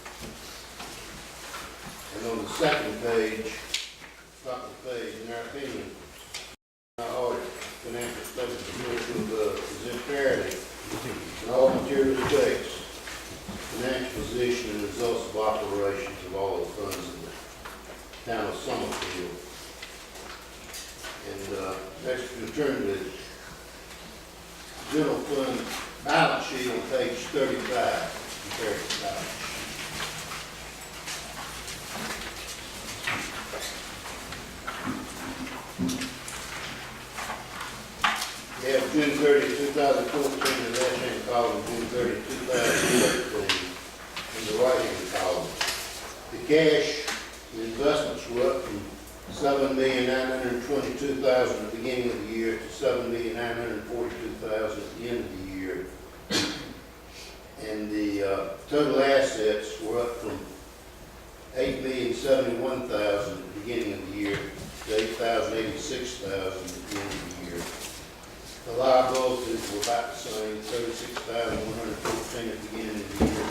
And on the second page, top of the page, in our opinion, our audit financial statements is imperative in all material respects, financial position and results of operations of all the funds in the town of Summerfield. And next we turn to the general fund balance sheet on page 35, comparative balance sheet. We have June 30, 2014 in the left-hand column, June 30, 2013 in the right-hand column. The cash and investments were up from $7,922,000 at the beginning of the year to $7,942,000 at the end of the year. And the total assets were up from $8,071,000 at the beginning of the year to $8,086,000 at the end of the year. The liabilities were about the same, $36,114 at the beginning of the year,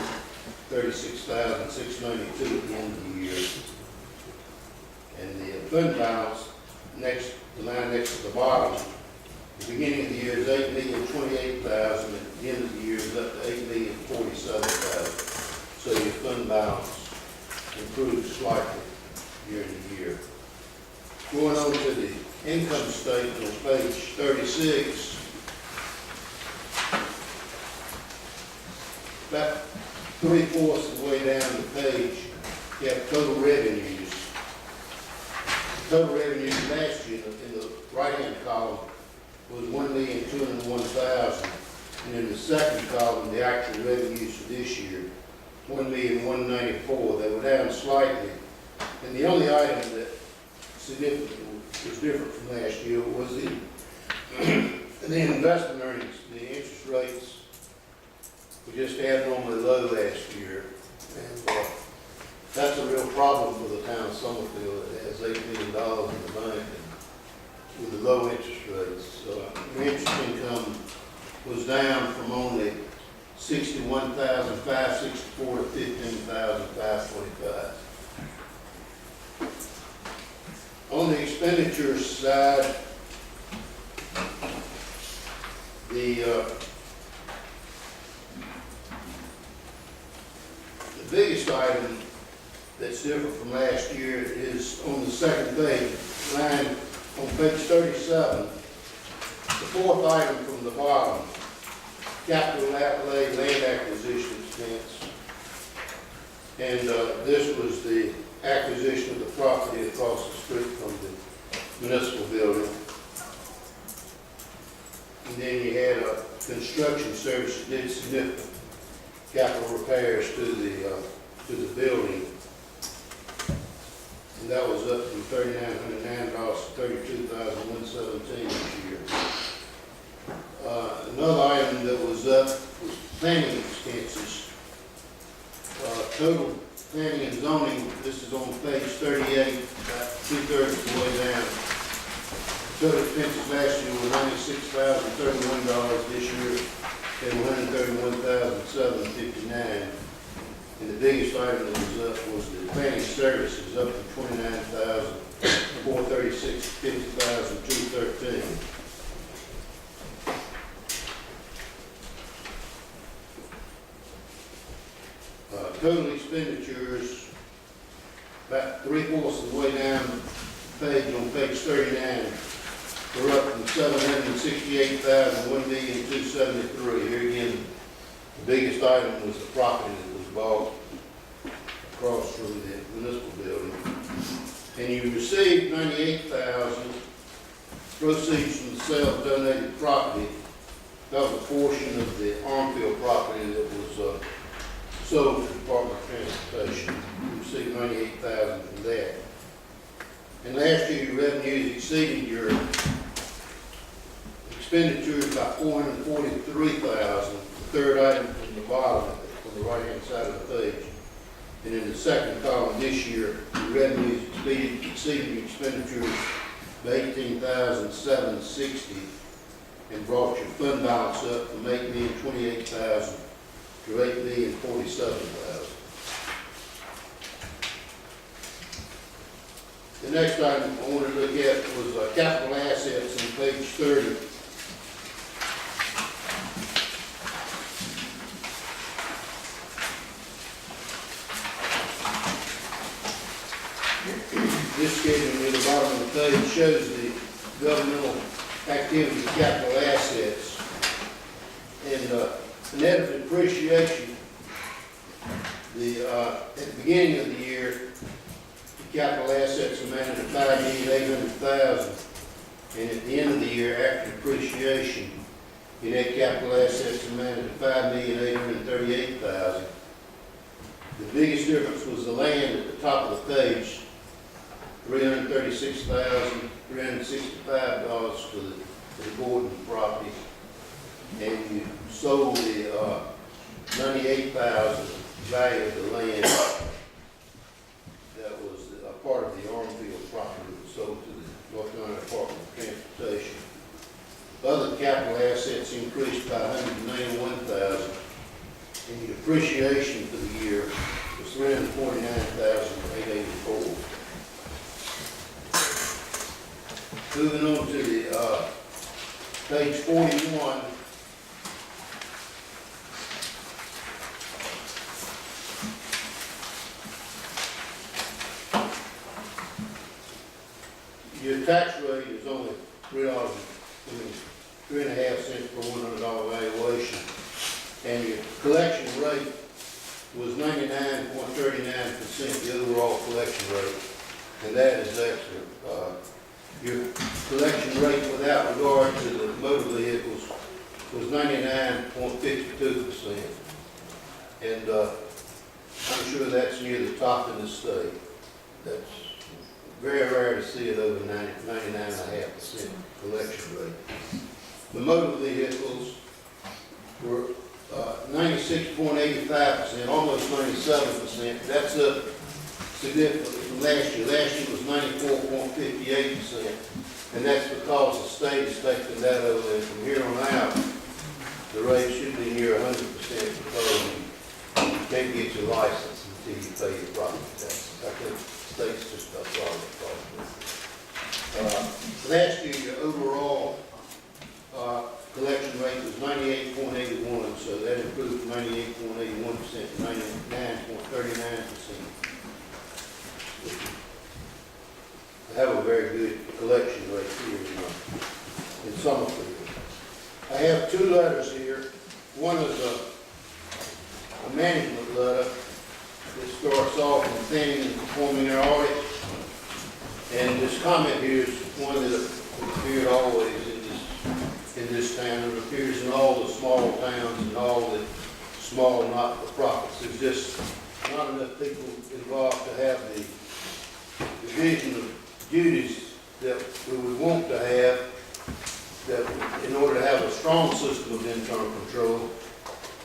$36,692 at the end of the year. And the fund balance, the line next to the bottom, the beginning of the year is $8,028,000, at the end of the year is up to $8,047,000. So your fund balance improved slightly year to year. Going on to the income statement on page 36. About 3/4 of the way down the page, you have total revenues. Total revenues last year in the right-hand column was $1,201,000. And in the second column, the actual revenues for this year, $1,194,000. They were down slightly. And the only item that significantly was different from last year was the investment earnings. The interest rates were just abnormally low last year. And that's a real problem for the town of Summerfield. It has $8 million in the bank and with the low interest rates. The interest income was down from only $61,564 to $15,525. On the expenditure side, the biggest item that's different from last year is on the second page, line on page 37, the fourth item from the bottom, capital outlay land acquisition expense. And this was the acquisition of the property across the street from the municipal building. And then you had a construction service that did significant capital repairs to the building. And that was up from $3,909 to $32,117 this year. Another item that was up was planning expenses. Total planning and zoning, this is on page 38, about 2/3 of the way down. Total expenses last year were $96,031 this year, and $131,759. And the biggest item that was up was the planning services, up from $29,436 to $50,213. Total expenditures, about 3/4 of the way down the page on page 39, we're up from $768,000 to $1,273,000. Here again, the biggest item was the property that was bought across from the municipal building. And you received $98,000 proceeds from the sale of donated property. That was a portion of the Armfield property that was sold to the Department of Transportation. You received $98,000 from that. And last year, your revenues exceeded your expenditures by $443,000. The third item from the bottom, on the right-hand side of the page. And in the second column this year, your revenues exceeded your expenditures by $18,760 and brought your fund balance up from $8,028,000 to $8,047,000. The next item I wanted to look at was capital assets on page 30. This schedule near the bottom of the page shows the governmental activity of capital assets. And net of depreciation, at the beginning of the year, the capital assets amounted to $5,800,000. And at the end of the year, after depreciation, your net capital assets amounted to $5,838,000. The biggest difference was the land at the top of the page, $336,365 for the Gordon property. And you sold the $98,000 value of the land that was a part of the Armfield property that was sold to the North Carolina Department of Transportation. Other capital assets increased by $191,000, and the depreciation for the year was $349,884. Moving on to the page 41. your tax rate is only $3.5 per $100 valuation, and your collection rate was 99.39%, the overall collection rate, and that is excellent. Your collection rate without regard to the motor vehicles was 99.52%, and I'm sure that's near the top in the state. That's very rare to see it over 99.5% collection rate. The motor vehicles were 96.85%, almost 97%. That's up significantly from last year. Last year was 94.58%, and that's because the state has taken that over, and from here on out, the rate should be near 100% because you can't get your license until you pay your property taxes. I think the state's just about problem. Last year, your overall collection rate was 98.81, so that improved from 98.81% to 99.39%. I have a very good collection rate here in Summerfield. I have two letters here. One is a management letter that starts off in planning and performing our audit. And this comment here is one that appeared always in this town. It appears in all the small towns and all the small not-for-profits. There's just not enough people involved to have the division of duties that we would want to have that in order to have a strong system of internal control.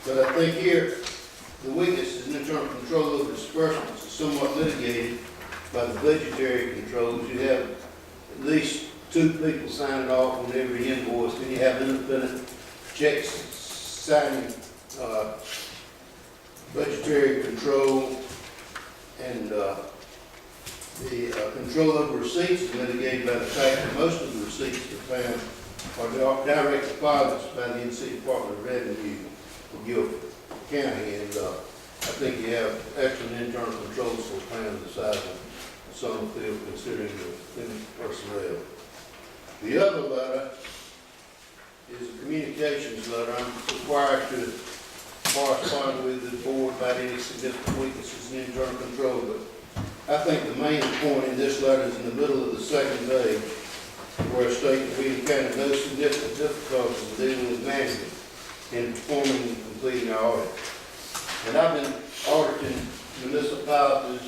But I think here, the weakness in internal control of disbursements is somewhat mitigated by the budgetary controls. You have at least 2 people signing off on every invoice, then you have independent checks signing budgetary control, and the control over receipts is mitigated by the fact that most of the receipts are found are direct deposits by the NC Department of Revenue for Guilford County, and I think you have excellent internal controls for towns the size of Summerfield, considering the personnel. The other letter is a communications letter. I'm required to correspond with the board about any significant weaknesses in internal control, but I think the main point in this letter is in the middle of the second page, where it states that we encountered no significant difficulties in dealing with management in performing and completing our audit. And I've been auditing municipalities,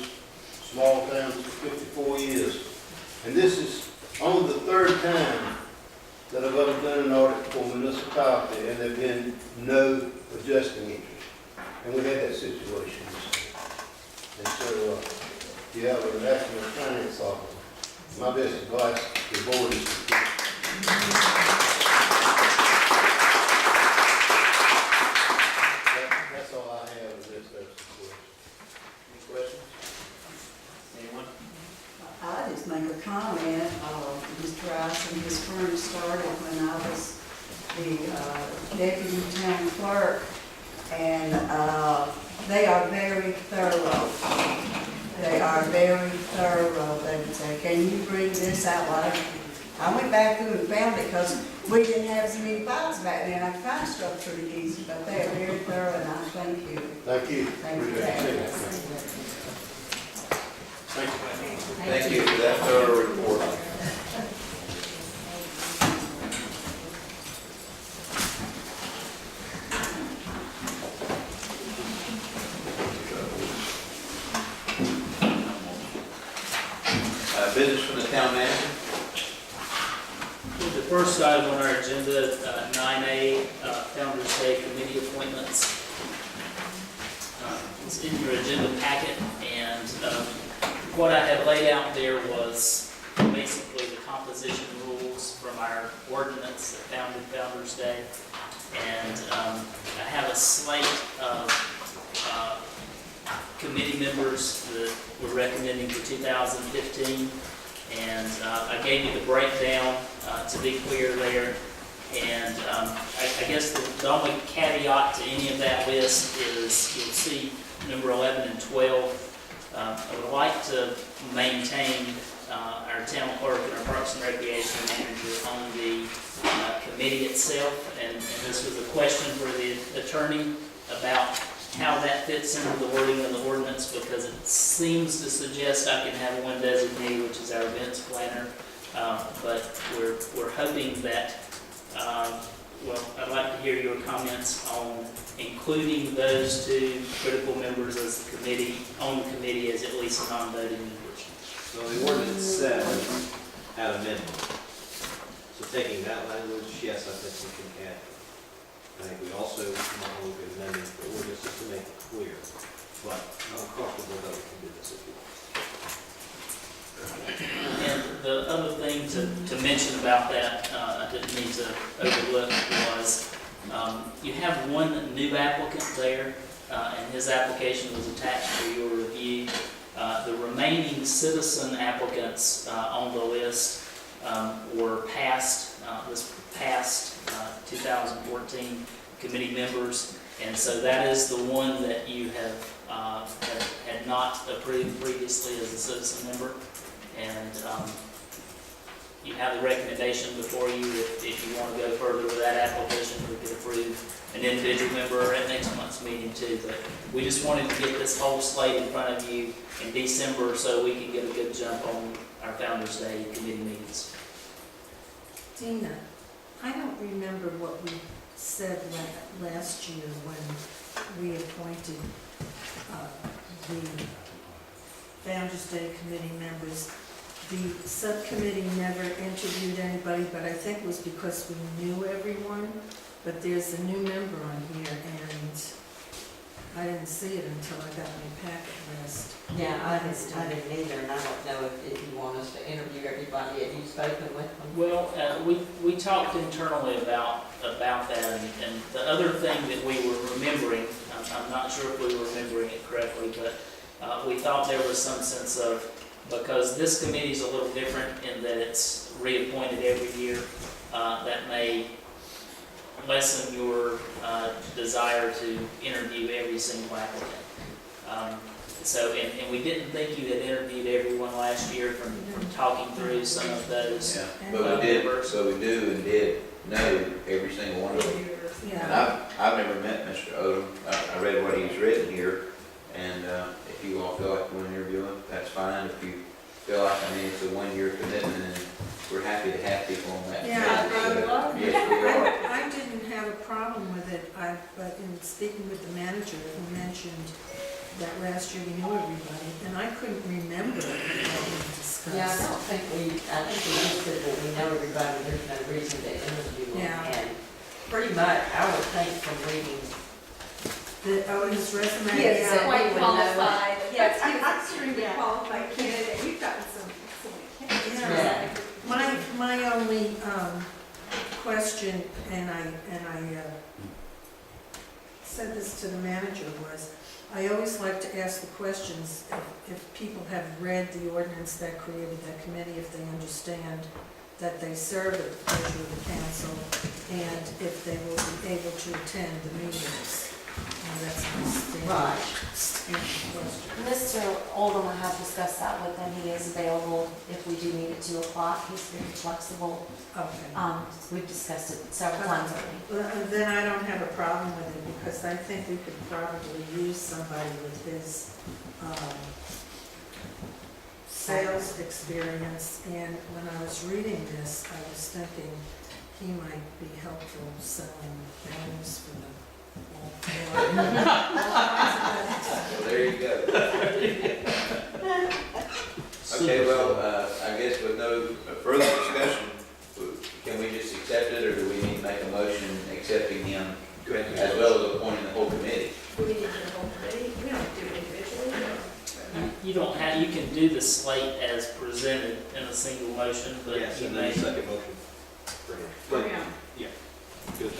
small towns for 54 years, and this is only the 3rd time that I've ever done an audit for a municipality, and there have been no adjusting interest. And we had that situation. And so, you have an excellent finance officer. My best advice to the board is to that's all I have in this question. Any questions? Anyone? I just make a comment. Mr. Rice and his firm started when I was the deputy town clerk, and they are very thorough. They are very thorough. They would say, "Can you bring this out?" Like, I went back through and found it because we didn't have so many files back then. I found stuff pretty easy, but they are very thorough, and I thank you. Thank you. Thank you. Thank you. Thank you for that thorough report. Business from the town manager. The first item on our agenda, 9A, Founders Day Committee appointments. It's in your agenda packet, and what I had laid out there was basically the composition rules from our ordinance that founded Founders Day. And I have a slate of committee members that we're recommending for 2015. And I gave you the breakdown to be clear there. And I guess the only caveat to any of that list is you'll see number 11 and 12. I would like to maintain our town clerk and our Parks and Recreation manager on the committee itself. And this was a question for the attorney about how that fits into the wording of the ordinance, because it seems to suggest I can have one designee, which is our events planner. But we're hoping that, well, I'd like to hear your comments on including those two critical members as the committee, on the committee as at least non-voting members. So the ordinance says at a minimum. So taking that language, yes, I think we can add. I think we also might look at amending the ordinance just to make it clear. But I'm comfortable that we can do this if you want. And the other thing to mention about that, I didn't mean to overlook, was you have one new applicant there, and his application was attached for your review. The remaining citizen applicants on the list were this past 2014 committee members, and so that is the one that you had not approved previously as a citizen member. And you have the recommendation before you if you want to go further with that application, we could approve an individual member at next month's meeting too. But we just wanted to get this whole slate in front of you in December so we can get a good jump on our Founders Day committee meetings. Dina, I don't remember what we said last year when we appointed the Founders Day committee members. The subcommittee never interviewed anybody, but I think it was because we knew everyone. But there's a new member on here, and I didn't see it until I got my packet list. Yeah, I didn't either, and I don't know if you want us to interview everybody. Have you spoken with them? Well, we talked internally about that, and the other thing that we were remembering, I'm not sure if we were remembering it correctly, but we thought there was some sense of, because this committee is a little different in that it's reappointed every year, that may lessen your desire to interview every single applicant. And we didn't think you had interviewed everyone last year from talking through some of those. Yeah, but we did, so we do and did know every single one of them. And I've never met Mr. Odom. I read what he's written here, and if you all feel like you want to interview him, that's fine. If you feel like, it's a one-year commitment, and we're happy to have people on that. Yeah, committee. Yes, we are. I didn't have a problem with it, but in speaking with the manager, he mentioned that last year we knew everybody, and I couldn't remember what we discussed. Yeah, I think we just said that we know everybody, there's no reason to interview them. Yeah. And pretty much, I would think from reading. His resume? Yes, Yeah. that Quite we would know. qualified. Yes, I'm yes. extremely qualified candidate. You've gotten some candidates. Yeah. My only question, and I said this to the manager, was I always like to ask the questions if people have read the ordinance that created that committee, if they understand that they serve at the pleasure of the council, and if they will be able to attend the meetings. And that's my standard question. Mr. Oldham, I have discussed that with him. He is available if we do meet at 2 o'clock. He's very flexible. Okay. We've discussed it several times already. Then I don't have a problem with it, because I think we could probably use somebody with his sales experience. And when I was reading this, I was thinking he might be helpful selling banners for them. Well, there you go. Okay, well, I guess with no further discussion, can we just accept it, or do we need to make a motion accepting him as well as appointing the whole committee? Do we need to do the whole committee? We don't do it individually. You don't have, you can do the slate as presented in a single motion, but Yes, you and may. then the second motion. For him. Yeah. Good.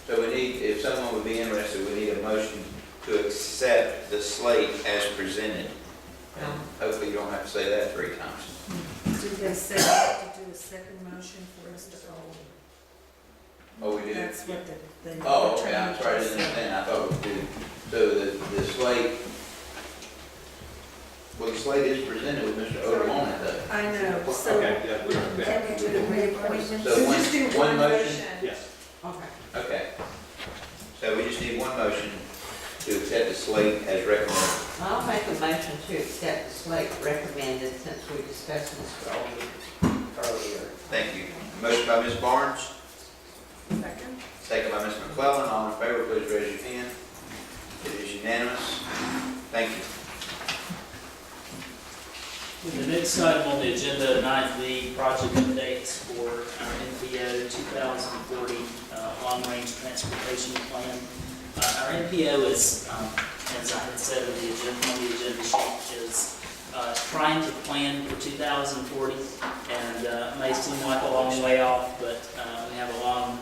So we need, if someone would be interested, we need a motion to accept the slate as presented. And hopefully you don't have to say that 3 times. Did they say to do a second motion for us to hold? Oh, we do? That's what they. Oh, okay, I'm sorry, I didn't understand. I thought we did. So the slate, Well, the slate is presented with Mr. Odom on it, though. I know, so Okay, yeah, we're okay. can we do the reappointment? So one motion? Yes. Okay. Okay. So we just need one motion to accept the slate as recommended. I'll make a motion to accept the slate recommended since we discussed this earlier. Thank you. Motion by Ms. Barnes, Second. second by Ms. McClellan. All in favor, please raise your hand. It is unanimous. Thank you. The next item on the agenda tonight, the project updates for our NPO 2040 long-range transportation plan. Our NPO is, as I had said on the agenda sheet, is trying to plan for 2040, and it may seem like a long way off, but we have a long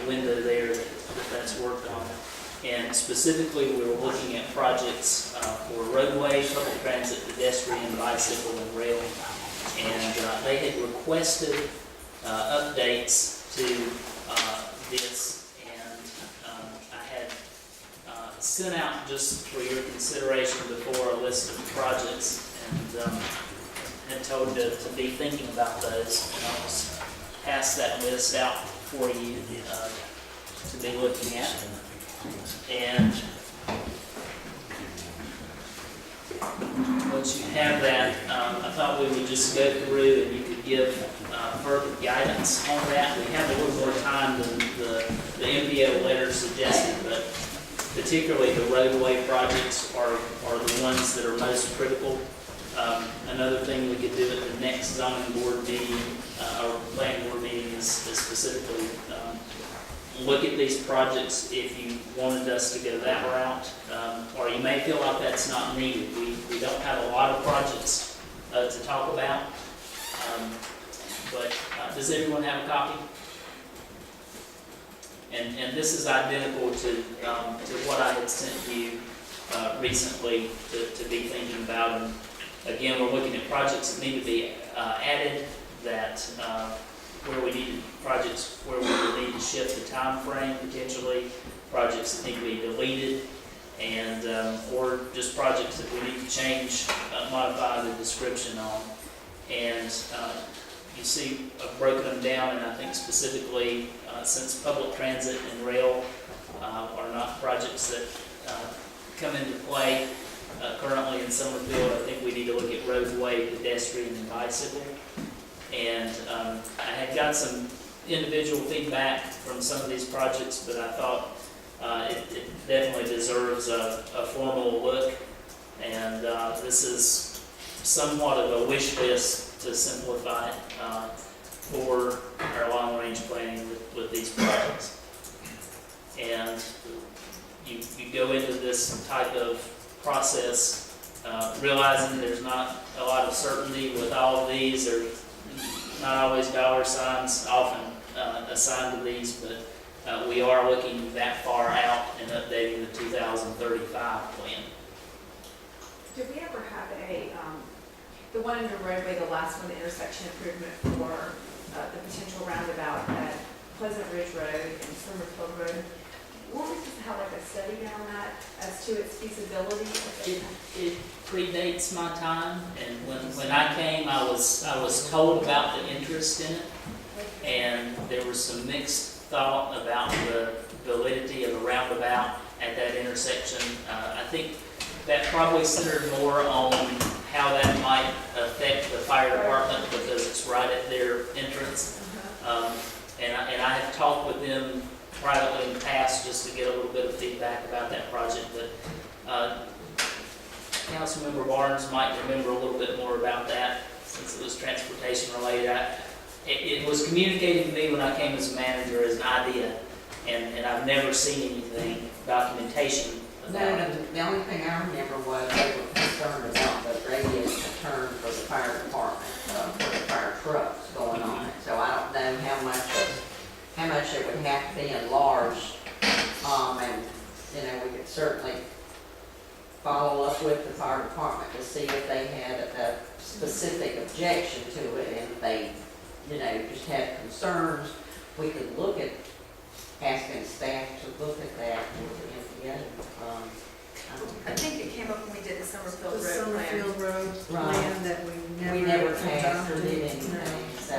window there that's worked on. And specifically, we were looking at projects for roadway, public transit, pedestrian, bicycle, and rail. And they had requested updates to this, and I had sent out just for your consideration before a list of projects, and had told to be thinking about those. And I'll just pass that list out for you to be looking at. And once you have that, I thought we would just go through and you could give further guidance on that. We have a little more time than the MPO letter suggested, but particularly the roadway projects are the ones that are most critical. Another thing we could do at the next zoning board meeting, or planning board meeting, is specifically look at these projects if you wanted us to go that route, or you may feel like that's not needed. We don't have a lot of projects to talk about, but does everyone have a copy? And this is identical to what I had sent you recently to be thinking about. And again, we're looking at projects that need to be added, that where we need projects where we would need to shift the time frame potentially, projects that need to be deleted, and or just projects that we need to change, modify the description on. And you see, I've broken them down, and I think specifically since public transit and rail are not projects that come into play currently in Summerfield, I think we need to look at roadway, pedestrian, and bicycle. And I had got some individual feedback from some of these projects, but I thought it definitely deserves a formal look. And this is somewhat of a wish list to simplify it for our long-range planning with these projects. And you go into this type of process realizing there's not a lot of certainty with all of these. There's not always dollar signs often assigned to these, but we are looking that far out and updating the 2035 plan. Did we ever have the one under roadway, the last one, the intersection improvement for the potential roundabout at Pleasant Ridge Road and Summerfield Road? Weren't we supposed to have like a study on that as to its feasibility? It predates my time, and when I came, I was told about the interest in it, and there was some mixed thought about the validity of a roundabout at that intersection. I think that probably centered more on how that might affect the fire department because it's right at their entrance. And I have talked with them privately in the past just to get a little bit of feedback about that project, but Councilmember Barnes might remember a little bit more about that since it was transportation related. It was communicated to me when I came as a manager as an idea, and I've never seen anything, documentation about it. The only thing I remember was they were concerned about the radius of turn for the fire department, for the fire trucks going on it. So I don't know how much it would have to be enlarged, and we could certainly follow up with the fire department to see if they had a specific objection to it, and if they, just had concerns. We could look at asking staff to look at that with the MPO. I think it came up when we did the Summerfield The Road plan. Summerfield Road Right. plan that we never. We never adopted. passed or did anything, so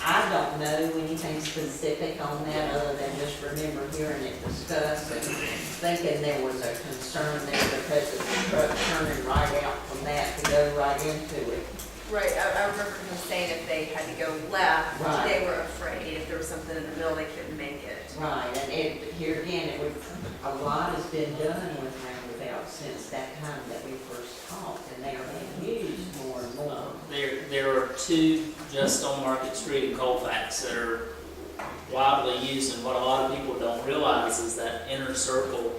I don't know anything specific on that other than just remember hearing it discussed and thinking there was a concern there because of the truck turning right out from that to go right into it. Right, I remember him saying if they had to go left, Right. they were afraid if there was something in the middle, they couldn't make it. Right, and here again, a lot has been done with roundabouts since that time that we first talked, and they are being used more and more. There are two just on Market Street in Colfax that are widely used, and what a lot of people don't realize is that inner circle,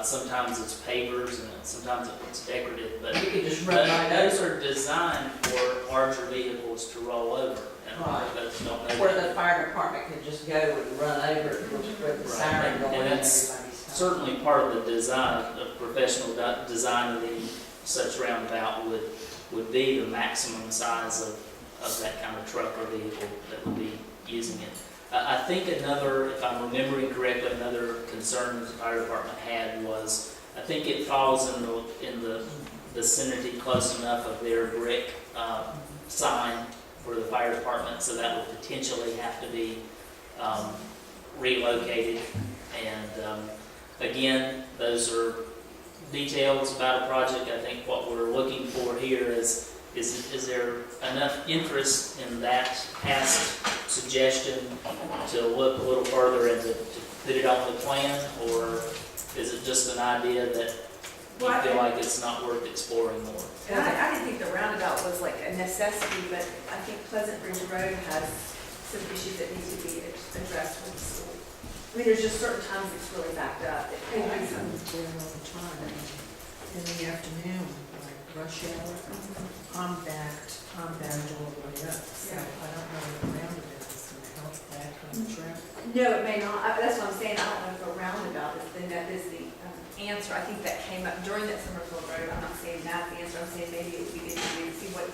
sometimes it's pavers and sometimes it's decorative, but You could just run right those over. are designed for larger vehicles to roll over. And a lot of Right. folks don't know Where that. the fire department could just go and run over it with the siren going And and that's everybody's. certainly part of the design, of professional design of the such roundabout would be the maximum size of that kind of truck or vehicle that would be using it. I think another, if I'm remembering correctly, another concern the fire department had was, I think it falls in the vicinity close enough of their brick sign for the fire department, so that would potentially have to be relocated. And again, those are details about a project. I think what we're looking for here is there enough interest in that past suggestion to look a little further and to put it on the plan, or is it just an idea that you feel like it's not worth exploring more? And I didn't think the roundabout was like a necessity, but I think Pleasant Ridge Road has some issues that need to be addressed with the school. I mean, there's just certain times it's really backed up. It could be some. There all the time, in the afternoon, like rush hour, I'm backed all the way up, so I don't know if the roundabout is gonna help that kind of traffic. No, it may not. That's what I'm saying. I don't know if a roundabout is the answer. I think that came up during that Summerfield Road. I'm not saying that's the answer. I'm saying maybe it would be good to see what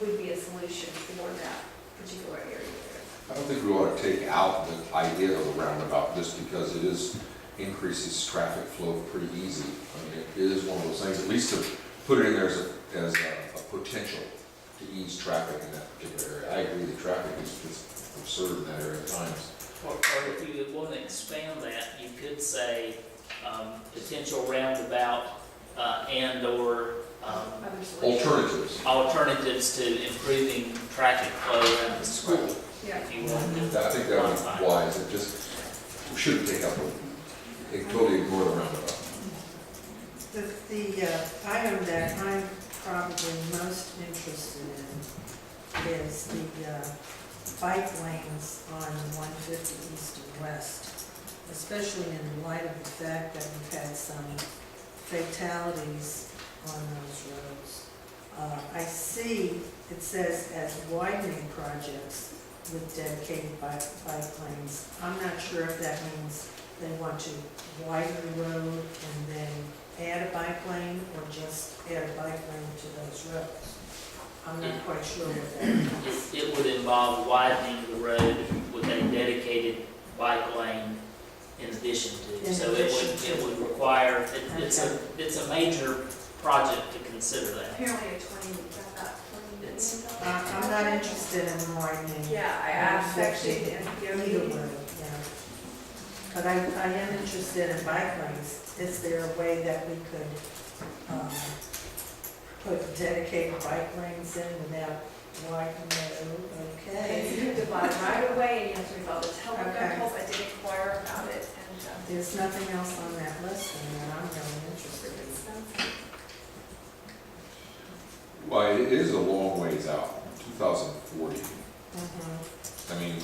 would be a solution for that particular area there. I don't think we ought to take out the idea of the roundabout just because it increases traffic flow pretty easy. I mean, it is one of those things, at least to put it in there as a potential to ease traffic in that particular area. I agree, the traffic is absurd in that area at times. Or if you would want to expand that, you could say potential roundabout and/or alternatives to improving traffic flow around the school. Yeah. If you want to. I think that would be wise. It just, we shouldn't take up, totally ignore the roundabout. The item that I'm probably most interested in is the bike lanes on 150 East and West, especially in light of the fact that we've had some fatalities on those roads. I see it says as widening projects with dedicated bike lanes. I'm not sure if that means they want to widen the road and then add a bike lane or just add a bike lane to those roads. I'm not quite sure what that means. It would involve widening the road with a dedicated bike lane in addition to. So it would require, it's a major project to consider that. Apparently a 20 million. I'm not interested in widening. Yeah, I asked actually the Either way, yeah. But I am interested in bike lanes. Is there a way that we could put dedicated bike lanes in without widening the road? Okay. You have to buy right away and you have to resolve the telephone Okay. calls. I did inquire about it and. There's nothing else on that list and I'm really interested in. Well, it is a long ways out, 2040. I mean,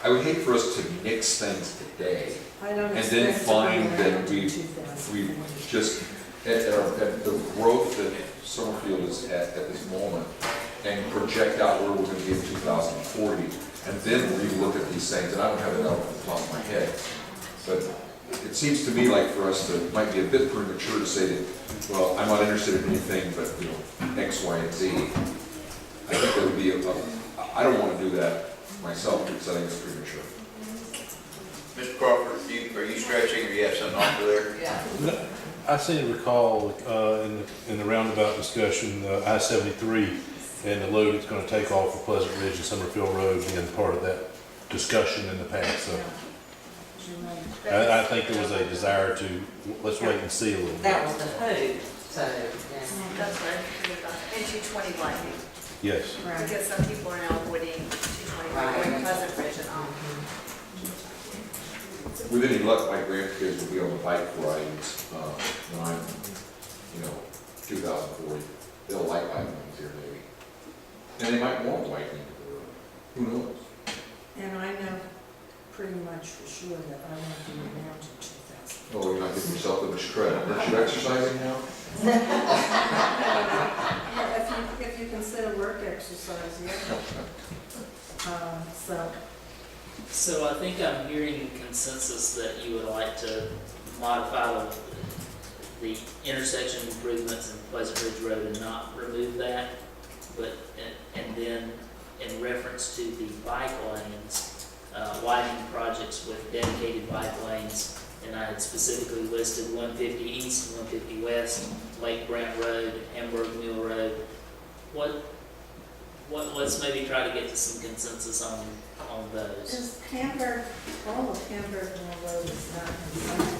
I would hate for us to mix things today I don't and then expect to find go that around we in 2040. just, at the growth that Summerfield is at this moment, and project out where we're going to be in 2040, and then relook at these things, and I don't have it off the top of my head. But it seems to me like for us to, it might be a bit premature to say that, well, I'm not interested in anything but, X, Y, and Z. I think that would be I don't want to do that myself because I think it's premature. Mr. Crawford, you are you stretching or you have something off there? Yeah. I seem to recall in the roundabout discussion, I-73 and the load it's going to take off of Pleasant Ridge and Summerfield Road being part of that discussion in the past. So I think there was a desire to, let's wait and see a little bit. That was the hope, so, yeah. That's right, and 220 blinding, Yes. because some people are now avoiding 220 going Pleasant Ridge and all. With any luck, my grandkids will be on the bike rides, when I'm, 2040. They'll like bike lanes here maybe. And they might want a bike lane to the road. Who knows? And I know pretty much for sure that I won't be around in 2000. Oh, you're not giving yourself that much credit. Aren't you exercising now? Yeah, if you consider work exercise, yeah. So I think I'm hearing consensus that you would like to modify the intersection improvements in Pleasant Ridge Road and not remove that, but, and then in reference to the bike lanes, widening projects with dedicated bike lanes, and I had specifically listed 150 East and 150 West, Lake Brant Road, Hamburg Mill Road. Let's maybe try to get to some consensus on those. Is Hamburg, all of Hamburg Mill Road is not consolidated?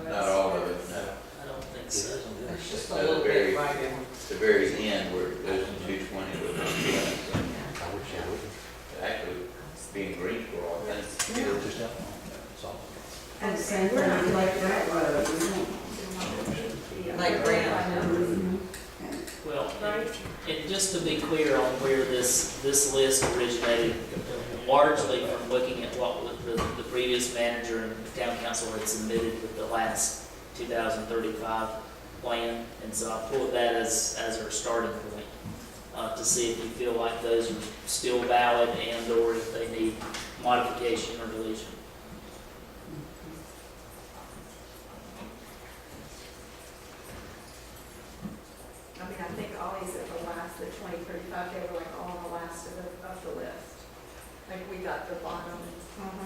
Not all of it, no. I don't think so. It's just a No, little the very, bit right there. the very end where it goes to 220 with the actually being Greensboro, I think. And same thing on Lake Brant Road. Like Brand. Well, and just to be clear on where this list originated, largely from looking at what the previous manager and the town council had submitted with the last 2035 plan, and so I pulled that as our starting point to see if you feel like those are still valid and or if they need modification or deletion. I mean, I think all these at the last, the 2035, they were like all on the last of the list. Like we got the bottom.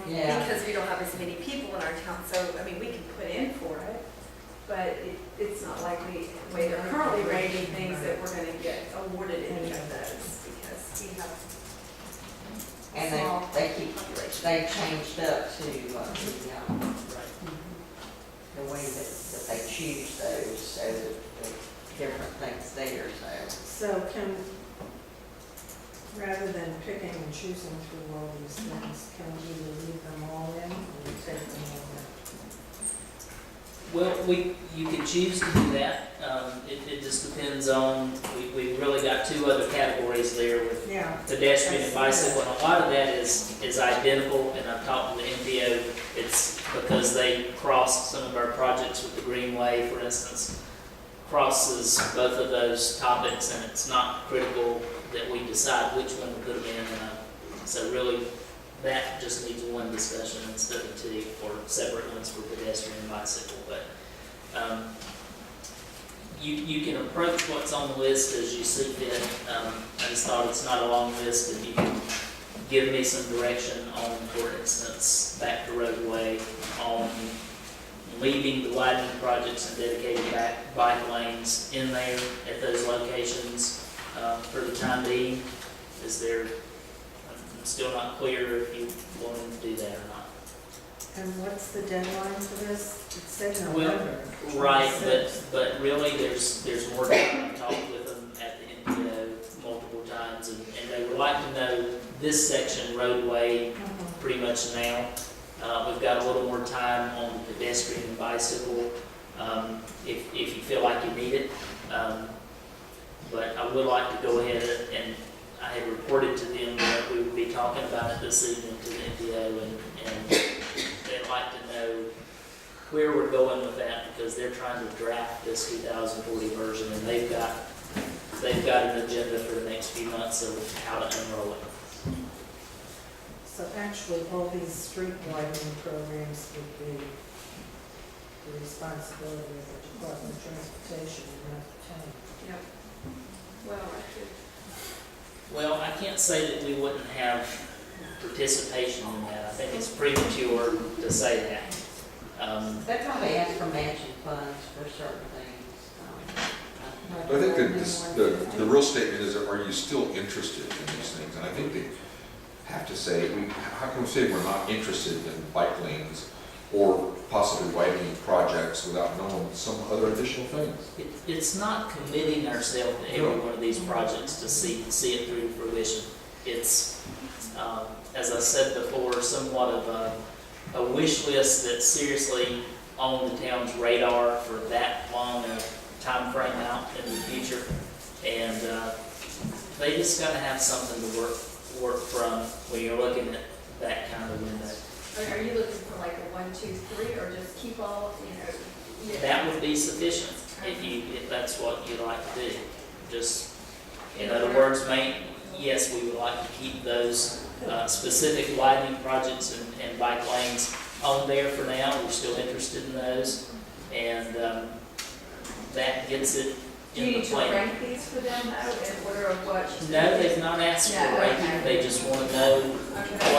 Yeah. Because we don't have as many people in our town, so, I mean, we can put in for it, but it's not likely, the way they're currently rating things, that we're gonna get awarded any of those, because we have And small they keep, population. they changed up to, Right. the way that they choose those, so that the different things there, so. So rather than picking and choosing through all these things, can we either leave them all in or take them all Well, you can choose to do that. It just depends on, we really got two other categories there with out? Yeah. pedestrian and bicycle, and a lot of that is identical, and I've talked to the MPO, it's because they cross some of our projects with the Greenway, for instance, crosses both of those topics, and it's not critical that we decide which one to put them in, so really, that just needs one discussion instead of two, or separate ones for pedestrian and bicycle, but you can approach what's on the list as you see fit. I just thought it's not a long list, if you can give me some direction on, for instance, back to roadway, on leaving the widening projects and dedicated bike lanes in there at those locations for the time being. I'm still not clear if you want to do that or not. And what's the deadline for this? It said Well, November. right, 26th. but really, there's more time. I've talked with them at the NPO multiple times, and they would like to know this section roadway pretty much now. We've got a little more time on the pedestrian and bicycle, if you feel like you need it. But I would like to go ahead and I had reported to them that we would be talking about it this evening to the NPO, and they'd like to know where we're going with that, because they're trying to draft this 2040 version, and they've got an agenda for the next few months of how to unroll it. So actually, all these street widening programs would be the responsibility of the Department of Transportation and not the town. Yep. Well, Well, I can't say that we wouldn't have participation in that. I think it's premature to say that. That's why they ask for matching funds for certain things. But I think that the real statement is, are you still interested in these things? And I think they have to say, how can we say we're not interested in bike lanes or possibly widening projects without knowing some other additional things? It's not committing ourselves to every one of these projects to see it through to fruition. It's, as I said before, somewhat of a wish list that's seriously on the town's radar for that long a time frame out in the future. And they just gotta have something to work from when you're looking at that kind of window. Are you looking for like a 1, 2, 3, or just keep all, you know? That would be sufficient if that's what you'd like to do. Just, in other words, yes, we would like to keep those specific widening projects and bike lanes on there for now. We're still interested in those, and that gets it Do you in the need to plan. rank these for them though, in order of what? No, they've not asked for No, ranking. okay. They just want to know Okay.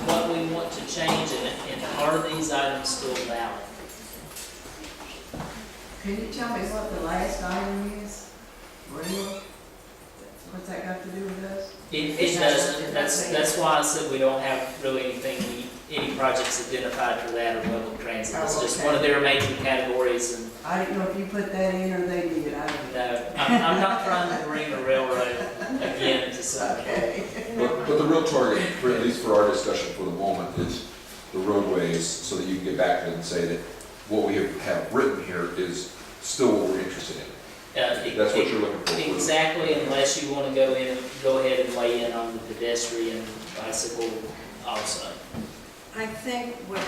what we want to change, and are these items still valid? Can you tell me what the last item is? Real? What's that got to do with us? It doesn't. That's why I said we don't have really any projects identified for that or level transit. It's just one of their major categories, and I didn't know if you put that in or they did. I don't know. no, I'm not trying to bring a railroad again to something. Okay. But the real target, for at least for our discussion for the moment, is the roadways, so that you can get back to it and say that what we have written here is still what we're interested in. That's what you're looking for. Exactly, unless you want to go ahead and weigh in on the pedestrian bicycle also. I think what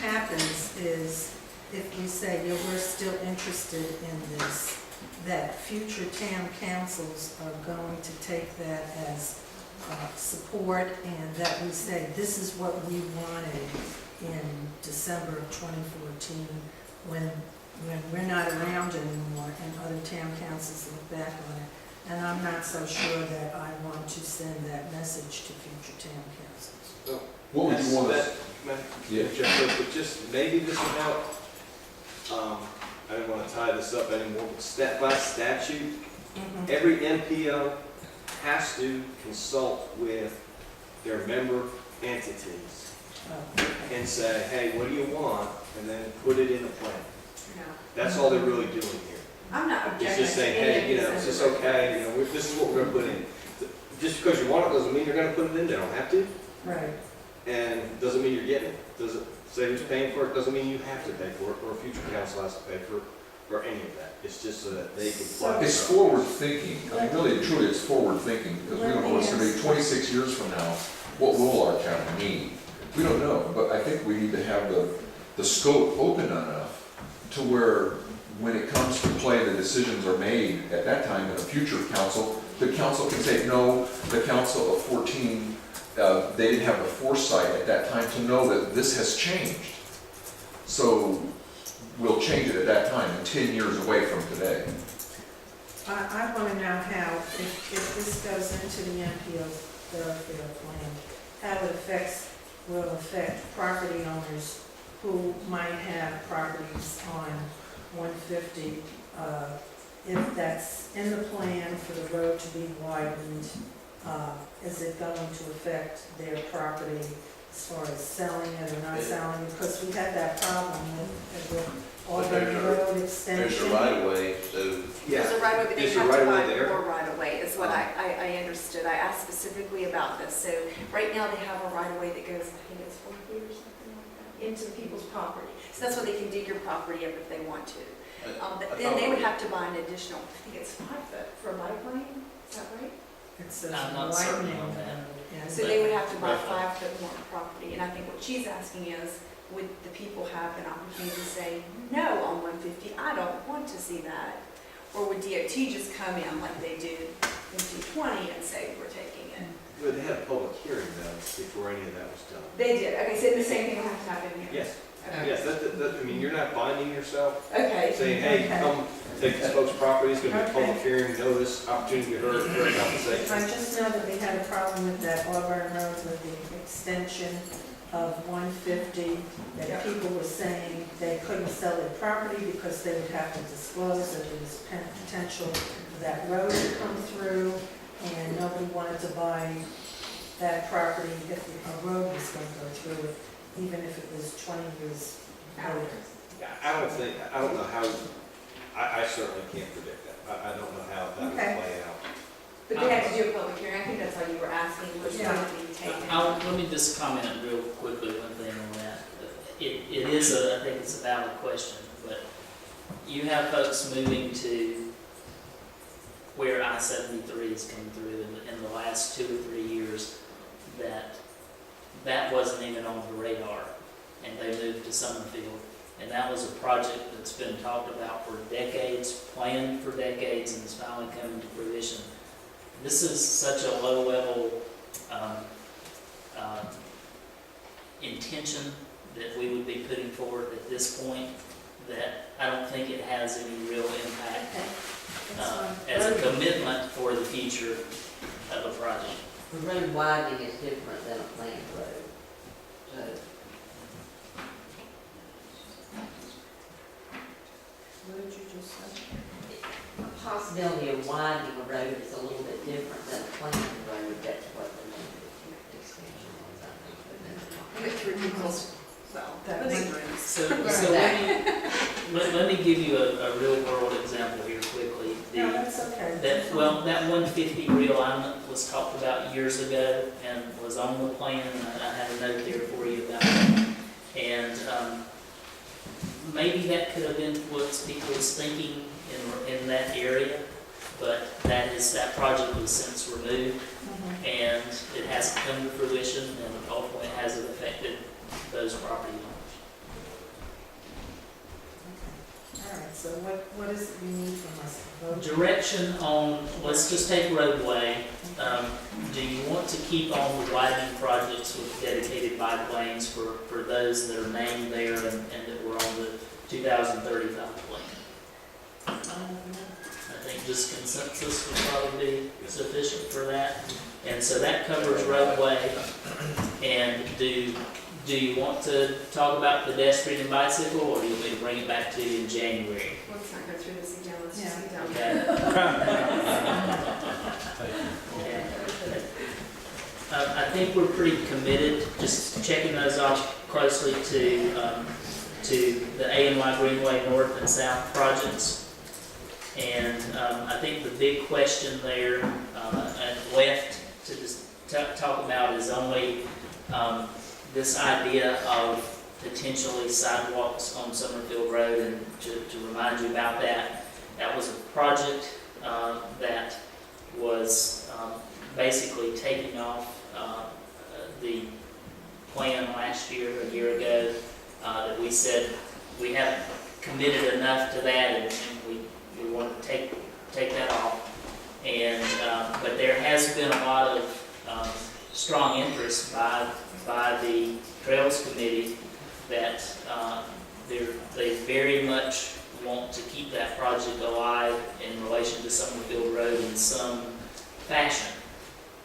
happens is, if we say, yeah, we're still interested in this, that future town councils are going to take that as support, and that we say, this is what we wanted in December of 2014, when we're not around anymore and other town councils look back on it. And I'm not so sure that I want to send that message to future town councils. What would you want us? Yeah. But just maybe this would help. I don't want to tie this up anymore, but by statute, every MPO has to consult with their member entities and say, hey, what do you want? And then put it in a plan. That's all they're really doing here. I'm not It's objecting just to saying, any hey, of you these know, it's just under- okay, you know, this is what we're gonna put in. Just because you want it doesn't mean you're gonna put it in, they don't have to. Right. And doesn't mean you're getting it. Does it say who's paying for it? Doesn't mean you have to pay for it, or a future council has to pay for it, or any of that. It's just so that they can fly. It's forward thinking. I mean, really, truly, it's forward thinking, because we don't know what's going to be 26 years from now. What will our town need? We don't know, but I think we need to have the scope open enough to where, when it comes to play, the decisions are made at that time in a future council. The council can say, no, the council of 14, they didn't have the foresight at that time to know that this has changed. So we'll change it at that time, 10 years away from today. I want to know how, if this goes into the MPO thoroughfare plan, how it will affect property owners who might have properties on 150, if that's in the plan for the road to be widened, is it going to affect their property as far as selling it or not selling it? Because we had that problem with Auburn Road extension. There's a right of way, so. There's a right of way, but they Is have there to right buy of way there? more right of way, is what I understood. I asked specifically about this. So right now, they have a right of way that goes, I think it's 4 feet or something like that, into the people's property. So that's why they can dig your property up if they want to. But then they would have to buy an additional, I think it's 5 foot for a bike lane, is that right? It says I'm not certain widening. on that. Yeah. So they would have to buy 5 foot more property. And I think what she's asking is, would the people have an opportunity to say, no, on 150, I don't want to see that? Or would DOT just come in like they did in 220 and say, we're taking it? But they had a public hearing though, before any of that was done. They did, okay, so the same thing will have to happen here? Yes, Okay. yes, I mean, you're not binding yourself, Okay. saying, hey, Okay. come take this folks' property, it's gonna be a public hearing, notice, opportunity to be heard, fair compensation. I just know that we had a problem with that Auburn Road with the extension of 150, that people were saying they couldn't sell their property because they would have to disclose that there was potential for that road to come through, and nobody wanted to buy that property if a road was going to go through it, even if it was 20 years old. I don't know how, I certainly can't predict that. I don't know how that will play out. But they have to do a public hearing, I think that's all you were asking, was Yeah. going to be taken. Let me just comment real quickly, one thing on that. It is I think it's a valid question, but you have folks moving to where I-73 is coming through in the last 2 or 3 years, that wasn't even on the radar, and they moved to Summerfield. And that was a project that's been talked about for decades, planned for decades, and is finally coming to fruition. This is such a low-level intention that we would be putting forward at this point that I don't think it has any real impact as a commitment for the future of a project. The road widening is different than a planned road. So What did you just say? a possibility of widening a road is a little bit different than a planned road. That's what the extension was, I think. But then With through people's, well, That living might- rooms. So let me give you a real-world example here quickly. No, that's okay. That 150 realignment was talked about years ago and was on the plan, and I have a note there for you about it. And maybe that could have influenced people's thinking in that area, but that project was since removed, and it hasn't come to fruition, and ultimately it hasn't affected those property owners. All right, so what is it you need from us? Vote? Direction on, let's just take roadway. Do you want to keep on the widening projects with dedicated bike lanes for those that are named there and that were on the 2035 plan? I think just consensus would probably be sufficient for that. And so that covers roadway. And do you want to talk about pedestrian and bicycle, or do you want me to bring it back to you in January? Let's not go through this again, let's just get down. Okay. I think we're pretty committed, just checking those off closely to the ANY Greenway North and South projects. And I think the big question there and left to just talk about is only this idea of potentially sidewalks on Summerfield Road. And to remind you about that, that was a project that was basically taking off the plan last year, a year ago, that we said we haven't committed enough to that, and we want to take that off. And but there has been a lot of strong interest by the Trails Committee that they very much want to keep that project alive in relation to Summerfield Road in some fashion.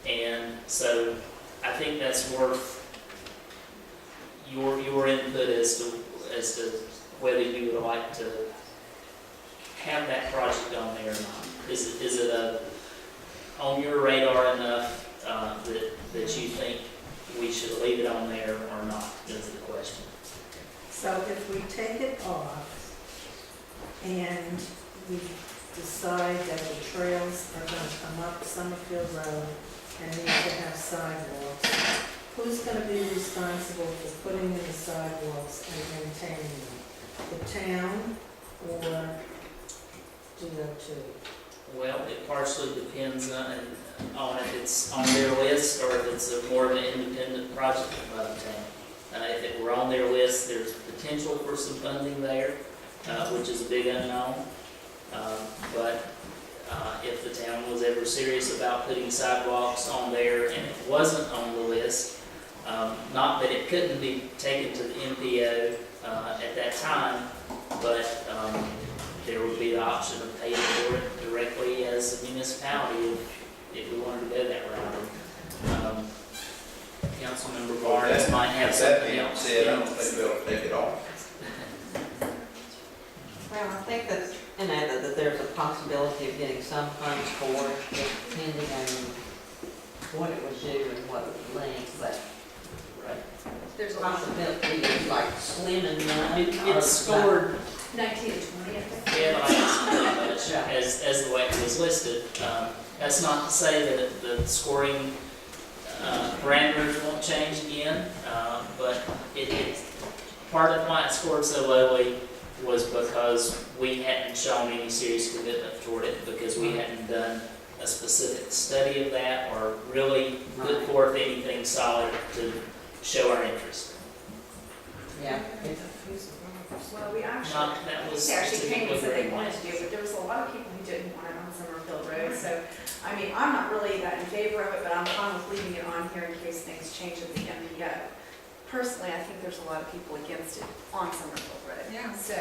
And so I think that's worth your input as to whether you would like to have that project on there or not. Is it on your radar enough that you think we should leave it on there or not, is the question. So if we take it off and we decide that the trails are going to come up Summerfield Road and need to have sidewalks, who's going to be responsible for putting in the sidewalks and maintaining them? The town or DOT? Well, it partially depends on if it's on their list or if it's more of an independent project by the town. If it were on their list, there's potential for some funding there, which is a big unknown. But if the town was ever serious about putting sidewalks on there and it wasn't on the list, not that it couldn't be taken to the MPO at that time, but there would be the option of paying for it directly as a municipality if we wanted to go that route. Councilmember Barnes might have That something being else. said, I don't think we'll take it off. Well, I think that there's a possibility of getting some funds for it, depending on what it was due and what it was linked, but There's a possibility is like slim and none. It's scored 19 and 20, I think. yeah, like it's pretty much as the way it was listed. That's not to say that the scoring parameters won't change again, but part of why it scored so lowly was because we hadn't shown any serious commitment toward it, because we hadn't done a specific study of that or really put forth anything solid to show our interest. Yeah. Well, we That was actually came and said they specifically wanted to do it, but there was a lot of people who didn't want it on Summerfield Road. So, I mean, I'm not really that in favor of it, but I'm fine with leaving it on here in case things change at the MPO. Personally, I think there's a lot of people against it on Summerfield Road. Yeah. So,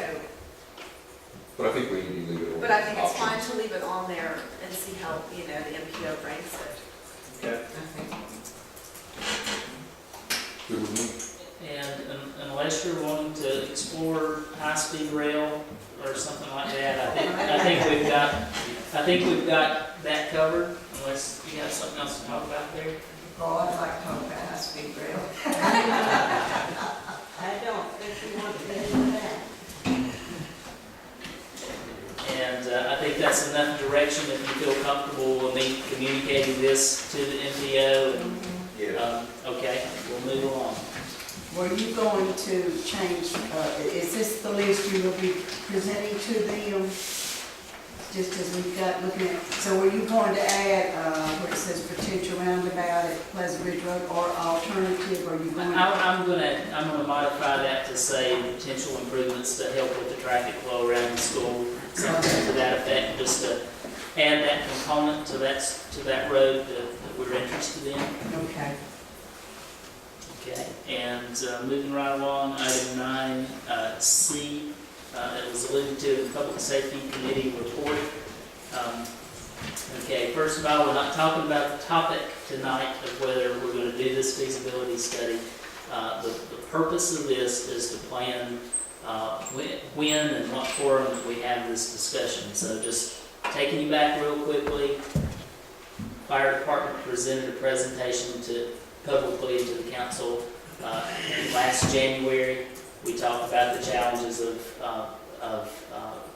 But I think we need to leave it on. but I think it's fine options. to leave it on there and see how, the MPO ranks it. Okay. Good with me. And unless you're wanting to explore high-speed rail or something like that, I think we've got that covered, unless you have something else to talk about there. Oh, I'd like to talk about high-speed rail. I don't think we want to get into that. And I think that's enough direction if you feel comfortable with me communicating this to the MPO. Yeah. Okay, we'll move along. Were you going to change, is this the list you will be presenting to them? Just as we've got looking at, so were you going to add, where it says potential roundabout at Pleasant Ridge Road or alternative, or are you going to? I'm gonna modify that to say potential improvements to help with the traffic flow around the school, something to that effect, just to add that component to that road that we're interested in. Okay. Okay, and moving right along, item 9C, it was alluded to in the Public Safety Committee report. Okay, first of all, we're not talking about the topic tonight of whether we're going to do this feasibility study. The purpose of this is to plan when and what forum that we have this discussion. So just taking you back real quickly, Fire Department presented a presentation publicly to the council last January. We talked about the challenges of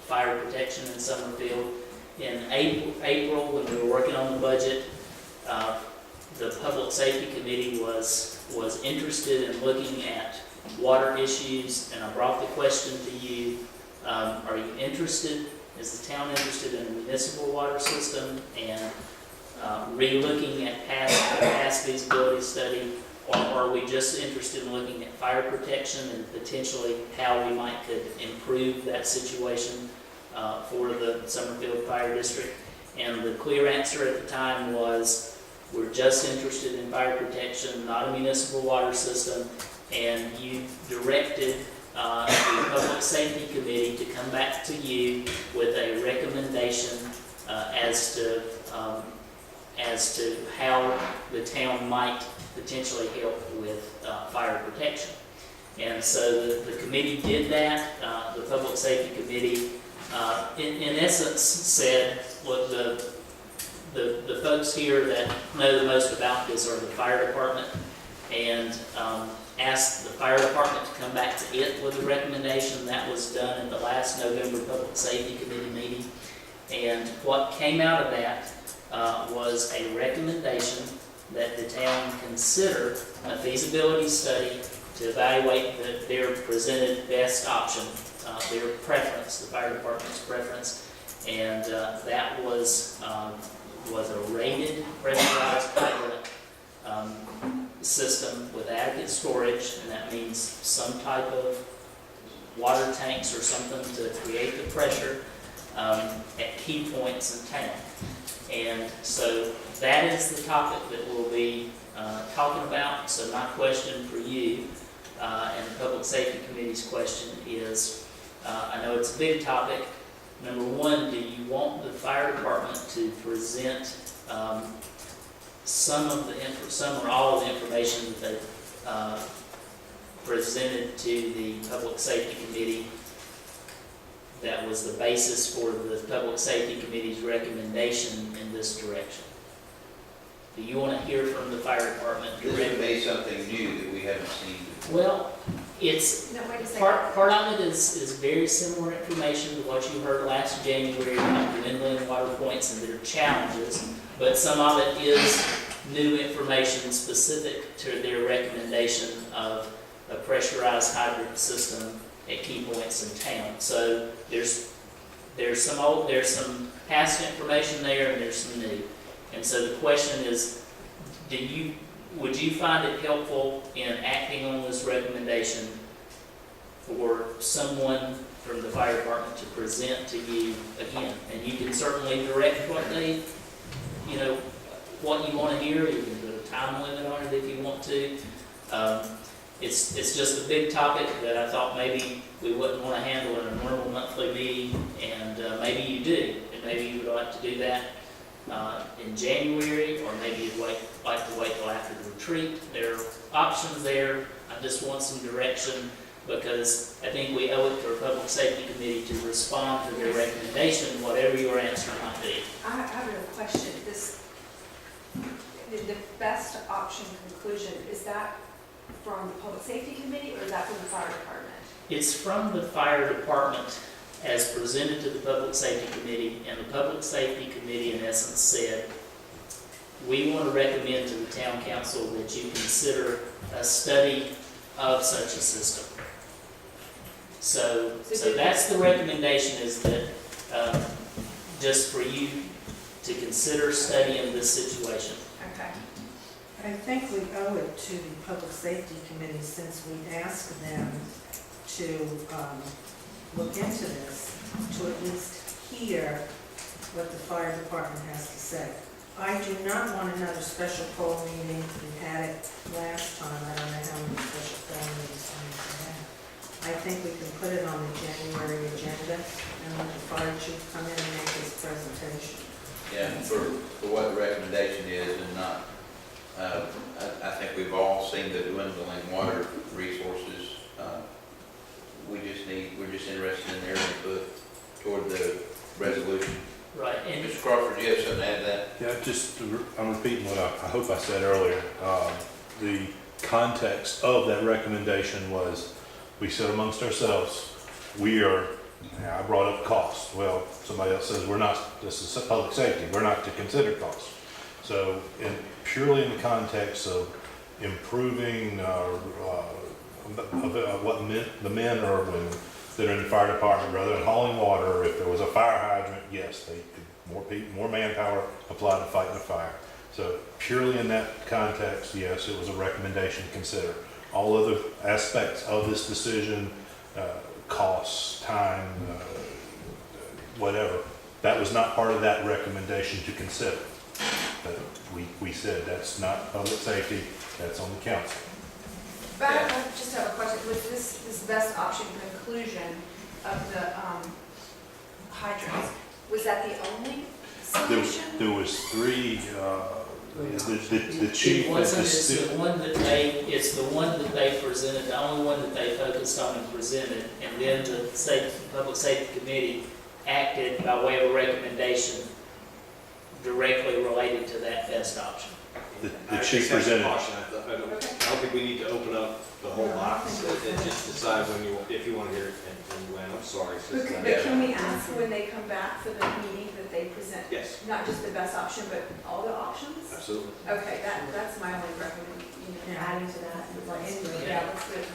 fire protection in Summerfield. In April, when we were working on the budget, the Public Safety Committee was interested in looking at water issues, and I brought the question to you, are you interested, is the town interested in a municipal water system, and re-looking at past feasibility study, or are we just interested in looking at fire protection and potentially how we could improve that situation for the Summerfield Fire District? And the clear answer at the time was, we're just interested in fire protection, not a municipal water system, and you directed the Public Safety Committee to come back to you with a recommendation as to how the town might potentially help with fire protection. And so the committee did that. The Public Safety Committee, in essence, said, look, the folks here that know the most about this are the fire department, and asked the fire department to come back to it with a recommendation. That was done at the last November Public Safety Committee meeting. And what came out of that was a recommendation that the town consider a feasibility study to evaluate their presented best option, their preference, the fire department's preference, and that was a rated pressurized hydrant system with adequate storage, and that means some type of water tanks or something to create the pressure at key points in town. And so that is the topic that we'll be talking about. So my question for you and the Public Safety Committee's question is, I know it's a big topic, Number one, do you want the fire department to present some or all of the information that they presented to the Public Safety Committee that was the basis for the Public Safety Committee's recommendation in this direction? Do you want to hear from the fire department This directly? would be something new that we haven't seen. Well, it's, No, wait a second. part of it is very similar information to what you heard last January about the inland water points and their challenges, but some of it is new information specific to their recommendation of a pressurized hydrant system at key points in town. So there's some past information there and there's some new. And so the question is, would you find it helpful in acting on this recommendation for someone from the fire department to present to you again? And you can certainly direct what what you want to hear. You can put a time limit on it if you want to. It's just a big topic that I thought maybe we wouldn't want to handle in a normal monthly meeting, and maybe you do, and maybe you would like to do that in January, or maybe you'd like to wait till after the retreat. There are options there. I just want some direction, because I think we owe it to our Public Safety Committee to respond to their recommendation, whatever your answer might be. I have a question. The best option conclusion, is that from the Public Safety Committee or is that from the fire department? It's from the fire department as presented to the Public Safety Committee, and the Public Safety Committee in essence said, we want to recommend to the town council that you consider a study of such a system. So that's the recommendation, is that just for you to consider studying this situation. Okay. I think we owe it to the Public Safety Committee, since we asked them to look into this, to at least hear what the fire department has to say. I do not want another special poll meeting. We had it last time. I don't know how many special poll meetings we need to have. I think we can put it on the January agenda and let the fire chief come in and make his presentation. Yeah, for what the recommendation is, and not, I think we've all seen the dwindling water resources. We're just interested in their input toward the resolution. Right. And Mr. Crawford, you have something to add to that? Yeah, I'm repeating what I hope I said earlier. The context of that recommendation was, we said amongst ourselves, I brought up cost. Well, somebody else says, this is public safety, we're not to consider cost. So purely in the context of improving what the men or women that are in the fire department, rather than hauling water, if there was a fire hydrant, yes, they could, more manpower applied to fighting a fire. So purely in that context, yes, it was a recommendation to consider. All other aspects of this decision, costs, time, whatever, that was not part of that recommendation to consider. But we said that's not public safety, that's on the council. But I just have a question. Was this best option conclusion of the hydrants, was that the only solution? There was three, the chief. It's the one that they presented, the only one that they focused on and presented, and then the Public Safety Committee acted by way of a recommendation directly related to that best option. The chief presented. I don't think we need to open up the whole box and just decide if you want to hear it and when. I'm sorry. But can we ask when they come back for the meeting that they present? Yes. Not just the best option, but all the options? Absolutely. Okay, that's my only recommendation, adding to that. Yeah, let's do it.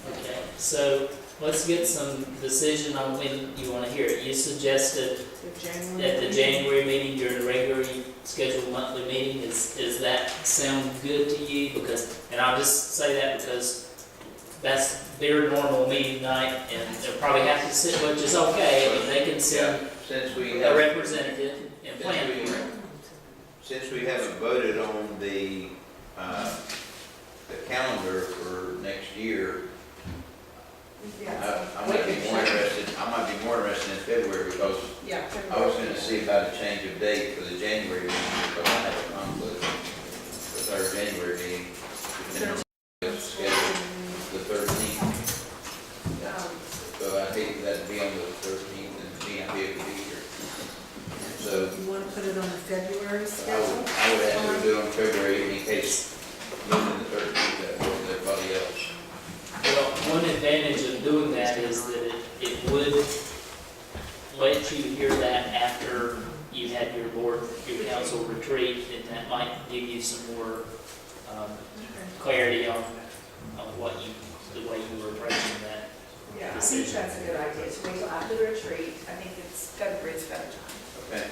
Okay, so let's get some decision on when you want to hear it. You suggested at the January meeting during the regularly scheduled monthly meeting. Is that sound good to you? And I'll just say that because that's their normal meeting night, and they'll probably have to sit, which is okay. I mean, they can send a representative and plan for it. Since we haven't voted on the calendar for next year, I might be more interested more interested in February because Yeah. I was gonna see about a change of date for the January meeting because I have a conflict with our January meeting. And it's scheduled the 13th. So I hate that to be on the 13th and me not be able to be here. So You want to put it on the February I schedule? would have to do it on February in case moving the 13th that works with everybody else. Well, one advantage of doing that is that it would let you hear that after you had your council retreat, and that might give you some more clarity on what the way you were approaching that. Yeah, I think that's a good idea, to wait till after the retreat. I think it's better time. Okay.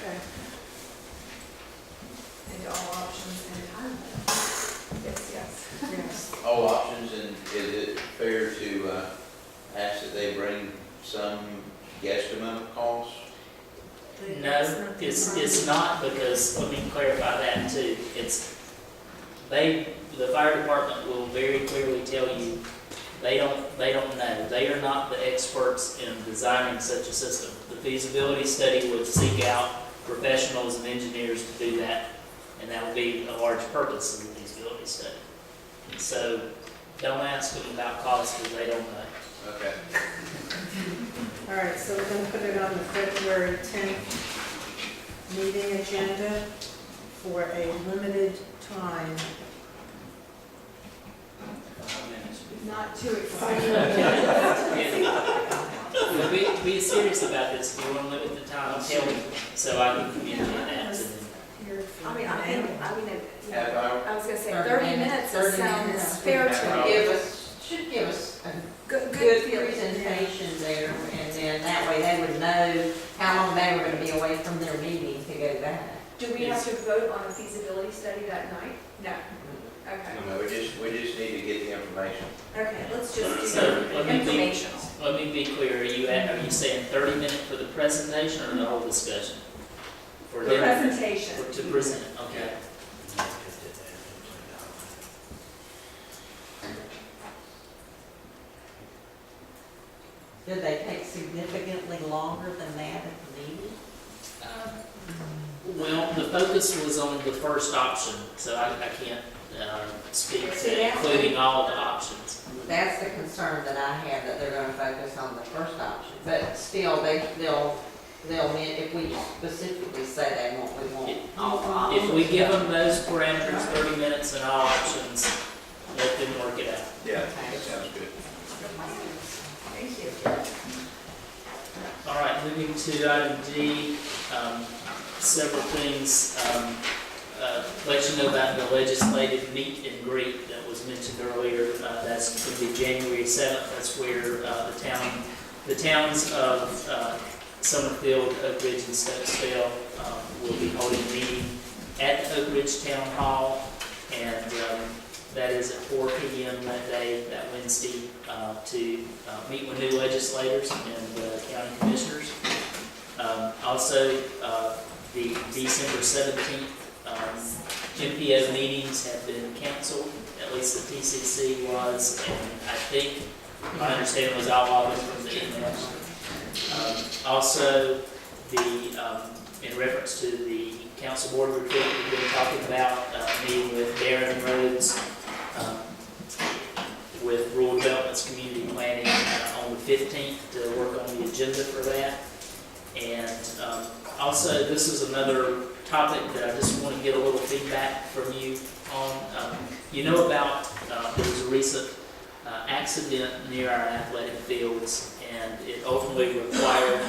And all options and time. Yes. Yes. All options, and is it fair to ask that they bring some guesstimate of costs? No, it's not, because, let me clarify that too. The fire department will very clearly tell you, they don't know. They are not the experts in designing such a system. The feasibility study would seek out professionals and engineers to do that, and that would be a large purpose of the feasibility study. So don't ask them about costs because they don't know. Okay. All right, so we're going to put it on the February 10th meeting agenda for a limited time. Not too exciting. Well, be serious about this. If you want to limit the time, tell me so I can communicate that to them. I mean, Half hour? I was gonna say 30 30 minutes, minutes, 30 sounds minutes. fair to me. Should give us a Good good feeling. presentation there, and then that way they would know how long they were gonna be away from their meeting to go back. Do we have to vote on a feasibility study that night? No. Okay. No, we just need to get the information. Okay, let's just do So the informational. let me be clear. Are you saying 30 minutes for the presentation or the whole discussion? For The them- presentation. To present, okay. Did they take significantly longer than that at the meeting? Well, the focus was on the first option, so I can't speak See, to that's- including all the options. That's the concern that I have, that they're gonna focus on the first option. But still, they'll if we specifically say they want, we want all options. If we give them those parameters, 30 minutes and all options, let them work it out. Yeah, that sounds good. Thank you. All right, moving to item D, several things. Let you know about the legislative meet and greet that was mentioned earlier. That's going to be January 7th. That's where the towns of Summerfield, Oak Ridge, and Stokesdale will be holding a meeting at the Oak Ridge Town Hall, and that is at 4 p.m. that day, that Wednesday, to meet with new legislators and county commissioners. Also, the December 17th MPO meetings have been canceled, at least the TCC was, and I think, my understanding was all of it from the emails. Also, in reference to the council board retreat, we've been talking about meeting with Darren Rhodes with Rural Development's Community Planning on the 15th to work on the agenda for that. And also, this is another topic that I just want to get a little feedback from you on. You know about, there was a recent accident near our athletic fields, and it ultimately required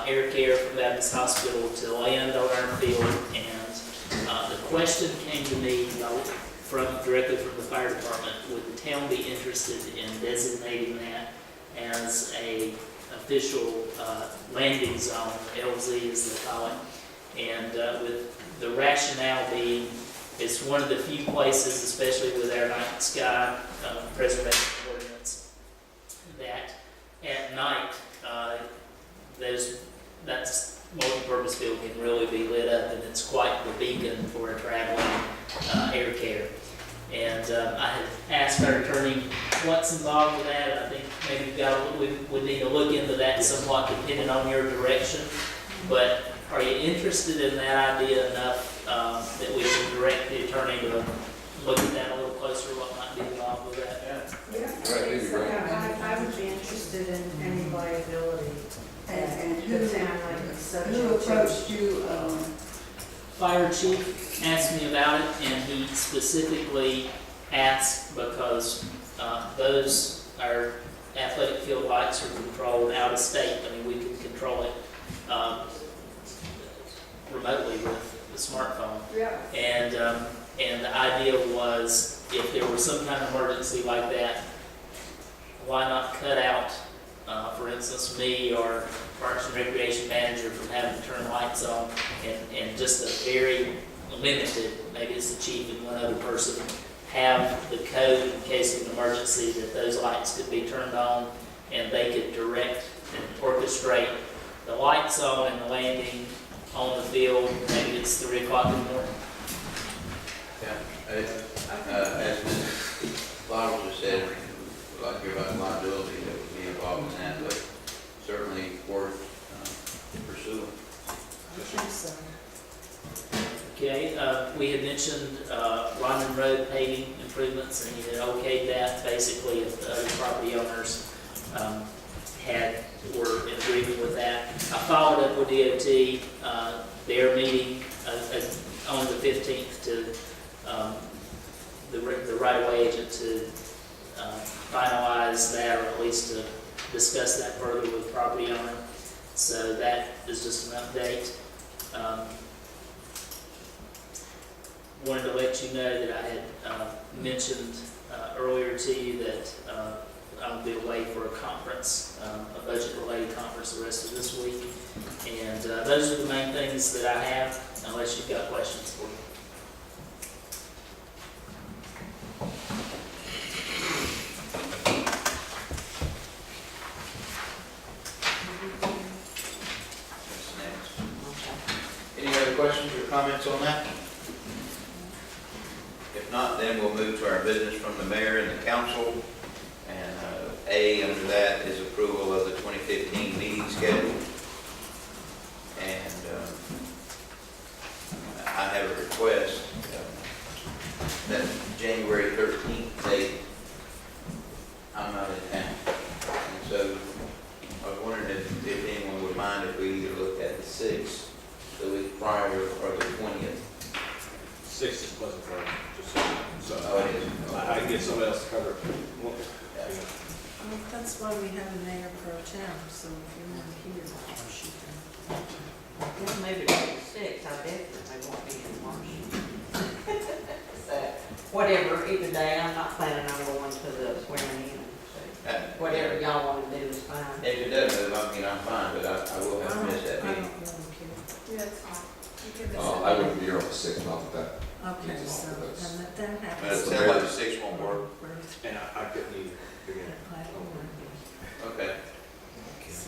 air care from Baptist Hospital to land on our field. And the question came to me directly from the fire department: would the town be interested in designating that as a official landing zone, LZ as they call it? And with the rationale being, it's one of the few places, especially with our night sky preservation ordinance, that at night that's multi-purpose field can really be lit up, and it's quite the beacon for traveling air care. And I had asked our attorney what's involved with that. I think maybe we need to look into that somewhat depending on your direction. But are you interested in that idea enough that we can direct the attorney to look at that a little closer, what might be involved with that? I would be interested in any liability. And who Who approached you? Fire chief asked me about it, and he specifically asked because those, our athletic field lights are controlled out of state. I mean, we can control it remotely with the smartphone. Yeah. And the idea was, if there was some kind of emergency like that, why not cut out, for instance, me or Parks and Recreation Manager from having to turn lights on, and just a very limited, maybe it's the chief and one other person, have the code in case of an emergency that those lights could be turned on, and they could direct and orchestrate the lights on and the landing on the field. Maybe it's 3 o'clock in the morning. Yeah, as Ms. Flowers just said, like your liability that would be involved in that, but certainly worth pursuing. I think so. Okay, we had mentioned Rondon Road paving improvements, and you had okayed that. Basically, if the other property owners were in agreement with that. I followed up with DOT, their meeting on the 15th to the right-of-way agent to finalize that, or at least to discuss that further with the property owner. So that is just an update. Wanted to let you know that I had mentioned earlier to you that I'll be away for a conference, a budget-related conference the rest of this week. And those are the main things that I have, unless you've got questions for me. Any other questions or comments on that? If not, then we'll move to our business from the mayor and the council. And A, under that, is approval of the 2015 meeting schedule. And I have a request that January 13th date, I'm not in town. And so I was wondering if anyone would mind if we either looked at the 6th, the week prior, or the 20th. 6 is Pleasant Grove, just so, Oh, it is. I can get somebody else to cover it. That's why we have a mayor pro tem, so if you want to hear, she can. Well, maybe it's 6, I definitely won't be in Washington. So, whatever, either day, I'm not planning on going to the swearing in. So, whatever y'all want to do is fine. If it does move, I mean, I'm fine, but I will have to miss that I meeting. don't really care. Yeah, it's fine. You can miss I wouldn't be here on the 6th, not that. Okay, It's so, not that it's- and then But it happens. sounds like the 6th won't work. And I couldn't either. Okay.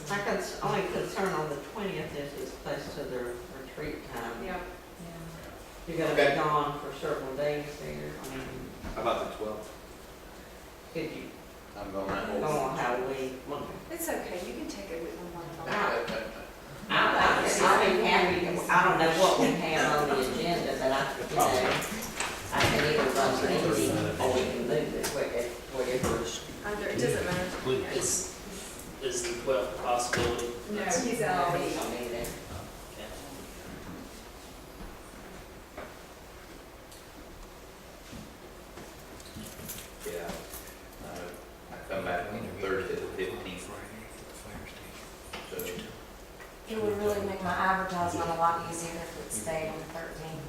My only concern on the 20th is it's close to their retreat time. Yeah. You're gonna Okay. be gone for several days there. I mean, How about the 12th? could you I'm going that go whole. on Halloween? It's okay, you can take it with one of them. I'll be happy, I don't know what we have on the agenda, but I can either run the meeting or we can move it, whatever. Either, it doesn't matter. Is the 12th a possibility? No, he's out. He's gonna be there. Okay. Yeah. I come back on Thursday the 15th. So, It would really make my advertisement a lot easier if it stayed on the 13th.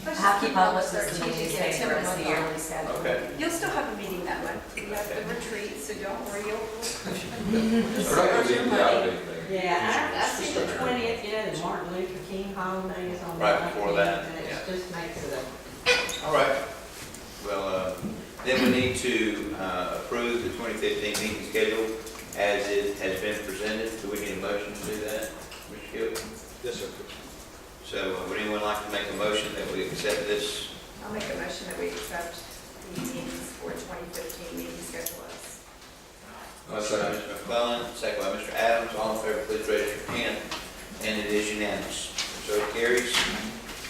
I have to publish this in the newspaper as the yearly schedule. okay. You'll still have a meeting that month. You have the retreat, so don't worry, We're not going to leave you out of anything. Yeah, I see the 20th, the Martin Luther King holiday is on. Right before that, And it yeah. just makes it a All right. Well, then we need to approve the 2015 meeting schedule as it has been presented. Do we need a motion to do that, Mr. Gill? Yes, sir. So would anyone like to make a motion that we accept this? I'll make a motion that we accept the meetings for 2015 meeting schedule as Motion by Mr. McClellan, second by Mr. Adams. All in favor, please raise your hand. And it is unanimous. So it carries.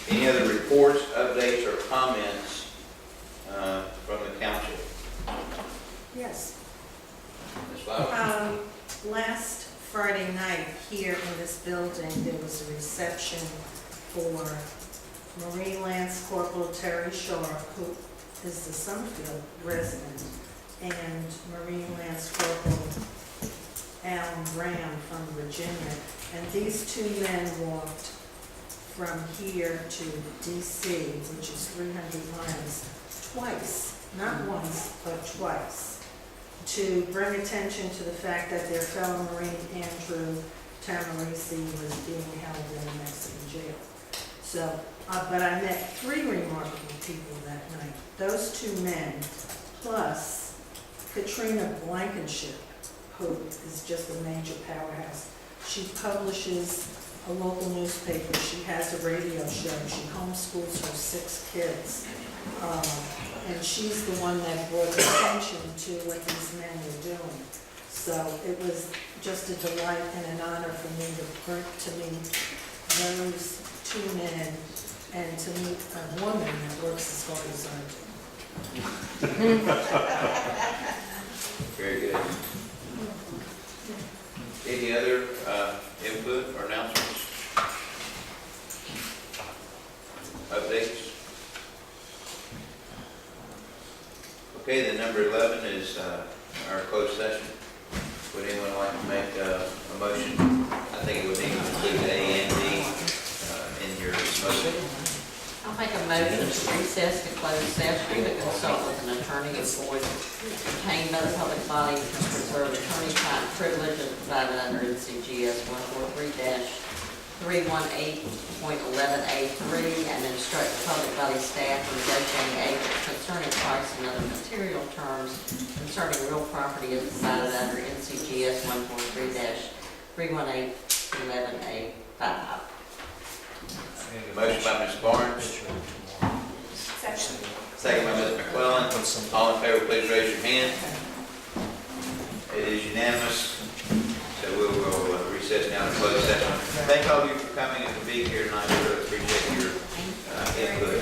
Any other reports, updates, or comments from the council? Yes. Ms. Flower? Last Friday night here in this building, there was a reception for Marine Lance Corporal Terry Shaw, who is the Summerfield resident, and Marine Lance Corporal Alan Graham from Virginia. And these two men walked from here to DC, which is 300 miles, twice, not once, but twice, to bring attention to the fact that their fellow Marine, Andrew Tamarisi, was being held in a Mexican jail. So, but I met 3 remarkable people that night. Those 2 men, plus Katrina Blankenship, who is just a major powerhouse. She publishes a local newspaper. She has a radio show. She homeschools her 6 kids. And she's the one that brought attention to what these men were doing. So it was just a delight and an honor for me to meet those 2 men and to meet a woman that works as hard as I do. Very good. Any other input or announcements? Updates? Okay, then number 11 is our closed session. Would anyone like to make a motion? I think it would need to include A and B in your motion. I'll make a motion to recess to closed session to consult with an attorney employed retained by the public body to preserve attorney-client privilege as provided under NCGS 143-318.11A3 and instruct the public body staff or negotiating agent concerning price and other material terms concerning real property as provided under NCGS 143-318.11A5. Motion by Ms. Barnes. Second by Ms. McClellan. All in favor, please raise your hand. It is unanimous. So we will recess now to closed session. Thank all of you for coming and for being here tonight. We really appreciate your input.